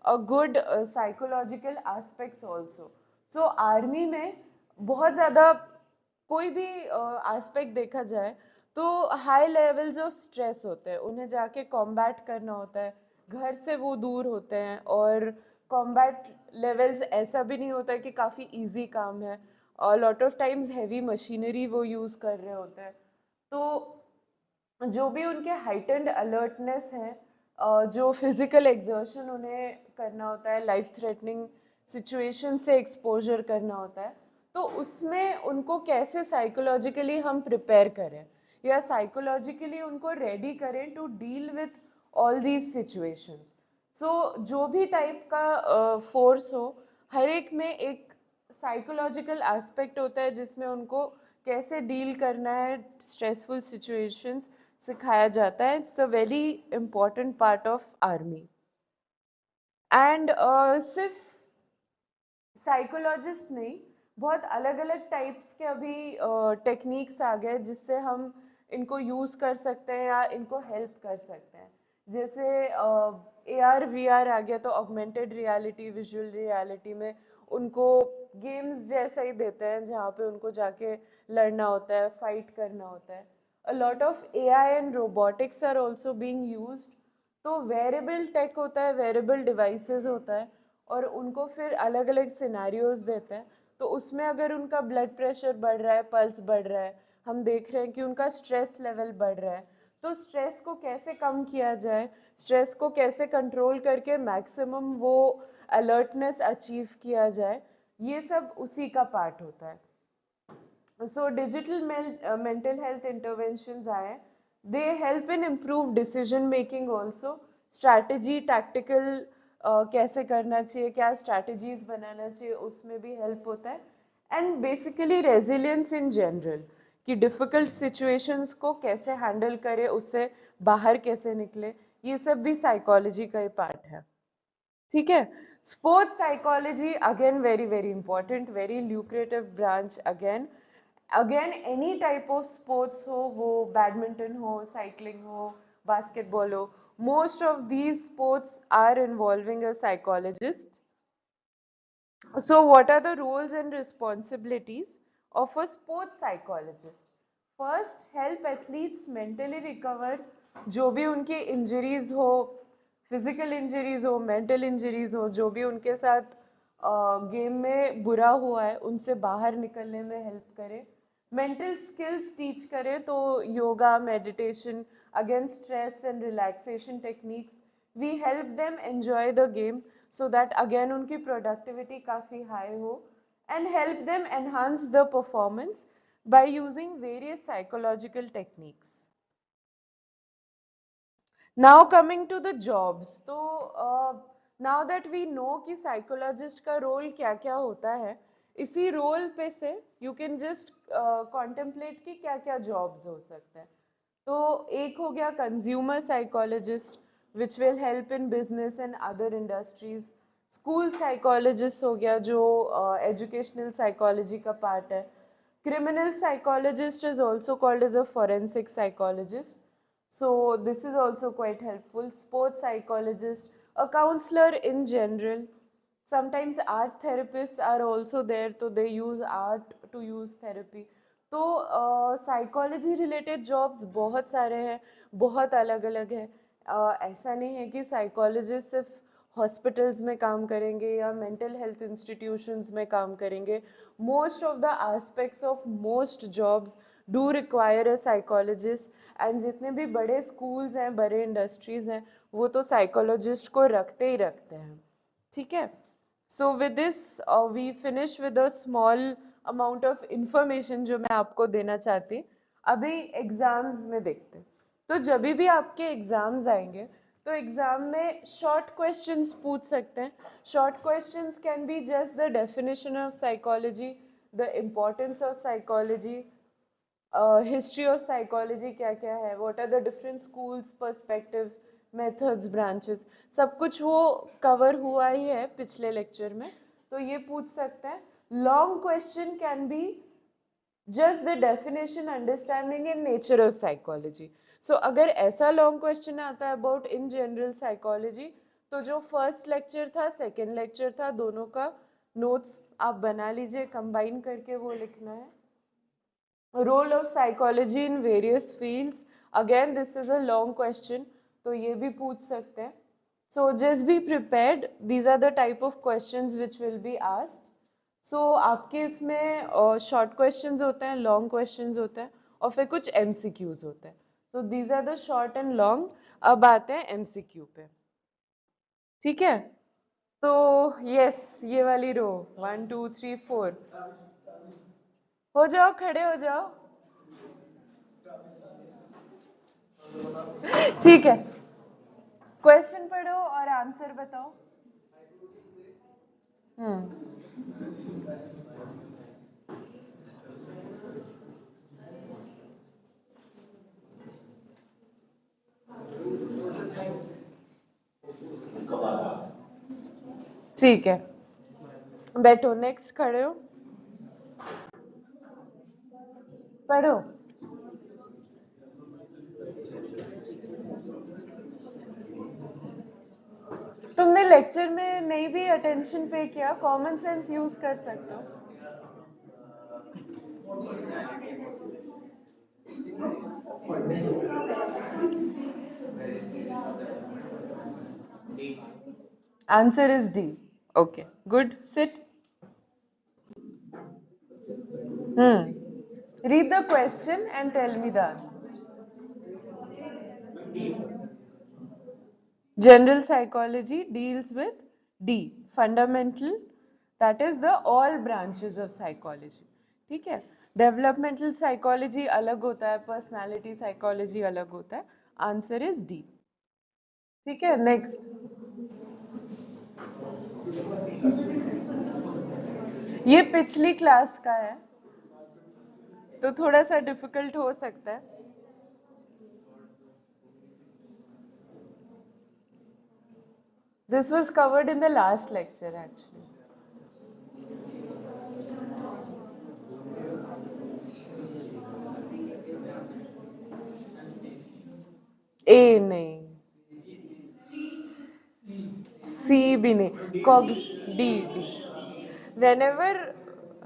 a good psychological aspects also. So army में बहुत ज्यादा कोई भी एस्पेक्ट देखा जाए तो हाई लेवल्स ऑफ स्ट्रेस होते हैं, उन्हें जाके कॉम्बैट करना होता है, घर से वो दूर होते हैं, और कॉम्बैट लेवल्स ऐसा भी नहीं होता है कि काफी इजी काम है, और lot of times heavy machinery वो यूज कर रहे होते हैं। तो जो भी उनके हाइटेंड अलर्टनेस है, जो फिजिकल एक्सर्शन उन्हें करना होता है, लाइफ थ्रेटनिंग सिचुएशन से एक्सपोजर करना होता है, तो उसमें उनको कैसे साइकोलॉजिकली हम प्रिपेयर करें या साइकोलॉजिकली उनको रेडी करें to deal with all these situations. So जो भी टाइप का फोर्स हो, हर एक में एक साइकोलॉजिकल एस्पेक्ट होता है जिसमें उनको कैसे डील करना है स्ट्रेसफुल सिचुएशंस सिखाया जाता है। It's a very important part of army. And सिर्फ साइकोलॉजिस्ट नहीं, बहुत अलग अलग टाइप्स के अभी टेक्निक्स आ गए जिससे हम इनको यूज कर सकते हैं या इनको हेल्प कर सकते हैं। जैसे AR VR आ गया, तो ऑगमेंटेड रियलिटी, विजुअल रियलिटी में उनको गेम्स जैसा ही देते हैं जहाँ पे उनको जाके लड़ना होता है, फाइट करना होता है। A lot of AI and robotics are also being used। तो वेरेबल टेक होता है, वेरेबल डिवाइसेस होता है, और उनको फिर अलग अलग सिनेरियोज देते हैं। तो उसमें अगर उनका ब्लड प्रेशर बढ़ रहा है, पल्स बढ़ रहा है, हम देख रहे हैं कि उनका स्ट्रेस लेवल बढ़ रहा है, तो स्ट्रेस को कैसे कम किया जाए, स्ट्रेस को कैसे कंट्रोल करके मैक्सिमम वो अलर्टनेस अचीव किया जाए, ये सब उसी का पार्ट होता है। So digital mental health interventions आए, they help in improve decision making also, strategy tactical कैसे करना चाहिए, क्या strategies बनाना चाहिए, उसमें भी help होता है। And basically resilience in general, कि difficult situations को कैसे handle करें, उससे बाहर कैसे निकले, ये सब भी psychology का ही part है। ठीक है। Sports psychology again very very important, very lucrative branch again. Again any type of sports हो, वो बैडमिंटन हो, साइकिलिंग हो, बास्केटबॉल हो, most of these sports are involving a psychologist. So what are the roles and responsibilities of a sports psychologist? First, help athletes mentally recover, जो भी उनकी injuries हो, physical injuries हो, मेंटल इंजरीज हो, जो भी उनके साथ गेम में बुरा हुआ है, उनसे बाहर निकलने में हेल्प करे। मेंटल स्किल्स टीच करे, तो yoga, meditation, against stress and relaxation techniques, we help them enjoy the game so that again उनकी productivity काफी high हो, and help them enhance the performance by using various psychological techniques. Now coming to the jobs, तो now that we know कि psychologist का role क्या क्या होता है, इसी role पे से you can just contemplate कि क्या क्या jobs हो सकते हैं। तो एक हो गया consumer psychologist, which will help in business and other industries. School psychologist हो गया, जो एजुकेशनल साइकोलॉजी का पार्ट है। Criminal psychologist is also called as a forensic psychologist, so this is also quite helpful. Sports psychologist, a counselor in general. Sometimes art therapists are also there, so they use art to use therapy. तो psychology related jobs बहुत सारे हैं, बहुत अलग अलग है। ऐसा नहीं है कि साइकोलॉजिस्ट सिर्फ हॉस्पिटल्स में काम करेंगे या मेंटल हेल्थ इंस्टीट्यूशंस में काम करेंगे। Most of the aspects of most jobs do require a psychologist, and जितने भी बड़े स्कूल्स हैं, बड़े इंडस्ट्रीज हैं, वो तो साइकोलॉजिस्ट को रखते ही रखते हैं। ठीक है। So with this we finish with a small amount of information जो मैं आपको देना चाहती। अभी एग्जाम्स में देखते हैं, तो जब भी आपके एग्जाम्स आएंगे, तो एग्जाम में शॉर्ट क्वेश्चंस पूछ सकते हैं। Short questions can be just the definition of psychology, the importance of psychology, history of psychology क्या क्या है, what are the different schools, perspective, methods, branches, सब कुछ वो कवर हुआ ही है पिछले लेक्चर में, तो ये पूछ सकते हैं। Long question can be just the definition, understanding and nature of psychology. So अगर ऐसा लॉन्ग क्वेश्चन आता है अबाउट इन जनरल साइकोलॉजी, तो जो फर्स्ट लेक्चर था, सेकेंड लेक्चर था, दोनों का नोट्स आप बना लीजिए, कंबाइन करके वो लिखना है। Role of psychology in various fields, again this is a long question, तो ये भी पूछ सकते हैं। So just be prepared, these are the type of questions which will be asked. सो आपके इसमें शॉर्ट क्वेश्चंस होते हैं, लॉन्ग क्वेश्चंस होते हैं, और फिर कुछ एमसीक्यूज होते हैं। So these are the short and long. अब आते हैं एमसीक्यू पे, ठीक है? तो यस, ये वाली रो 1 2 3 4, हो जाओ, खड़े हो जाओ। ठीक है, क्वेश्चन पढ़ो और आंसर बताओ। हम्म, ठीक है, बैठो, नेक्स्ट खड़े हो, पढ़ो। तुमने लेक्चर में नहीं भी अटेंशन पे किया, कॉमन सेंस यूज कर सकते हो। Answer is D. Okay, good, sit. Read the question and tell me the answer. General psychology deals with D, fundamental, that is the all branches of psychology. ठीक है? Developmental psychology अलग होता है, personality psychology अलग होता है. Answer is D. ठीक है? Next. ये पिछली क्लास का है, तो थोड़ा सा डिफिकल्ट हो सकता है. This was covered in the last lecture actually. A नहीं, C भी नहीं, D, D. Whenever,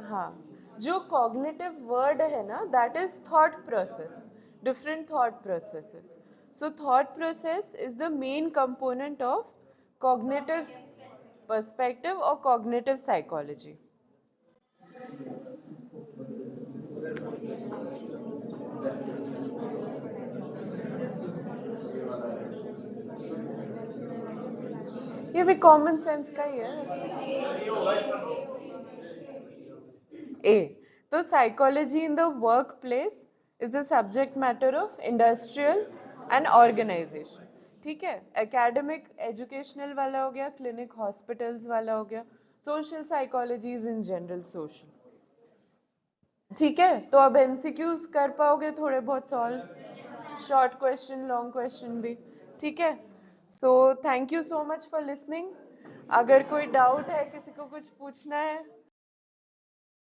हाँ, जो cognitive word है ना, that is thought process, different thought processes. So thought process is the main component of cognitive perspective or cognitive psychology. ये भी common sense का ही है. A. So psychology in the workplace is the subject matter of industrial and organization. ठीक है? Academic, educational वाला हो गया, clinic, hospitals वाला हो गया, social psychology is in general social. ठीक है? तो अब MCQs कर पाओगे थोड़े बहुत solve, short question, long question भी. ठीक है? So thank you so much for listening. अगर कोई डाउट है, किसी को कुछ पूछना है,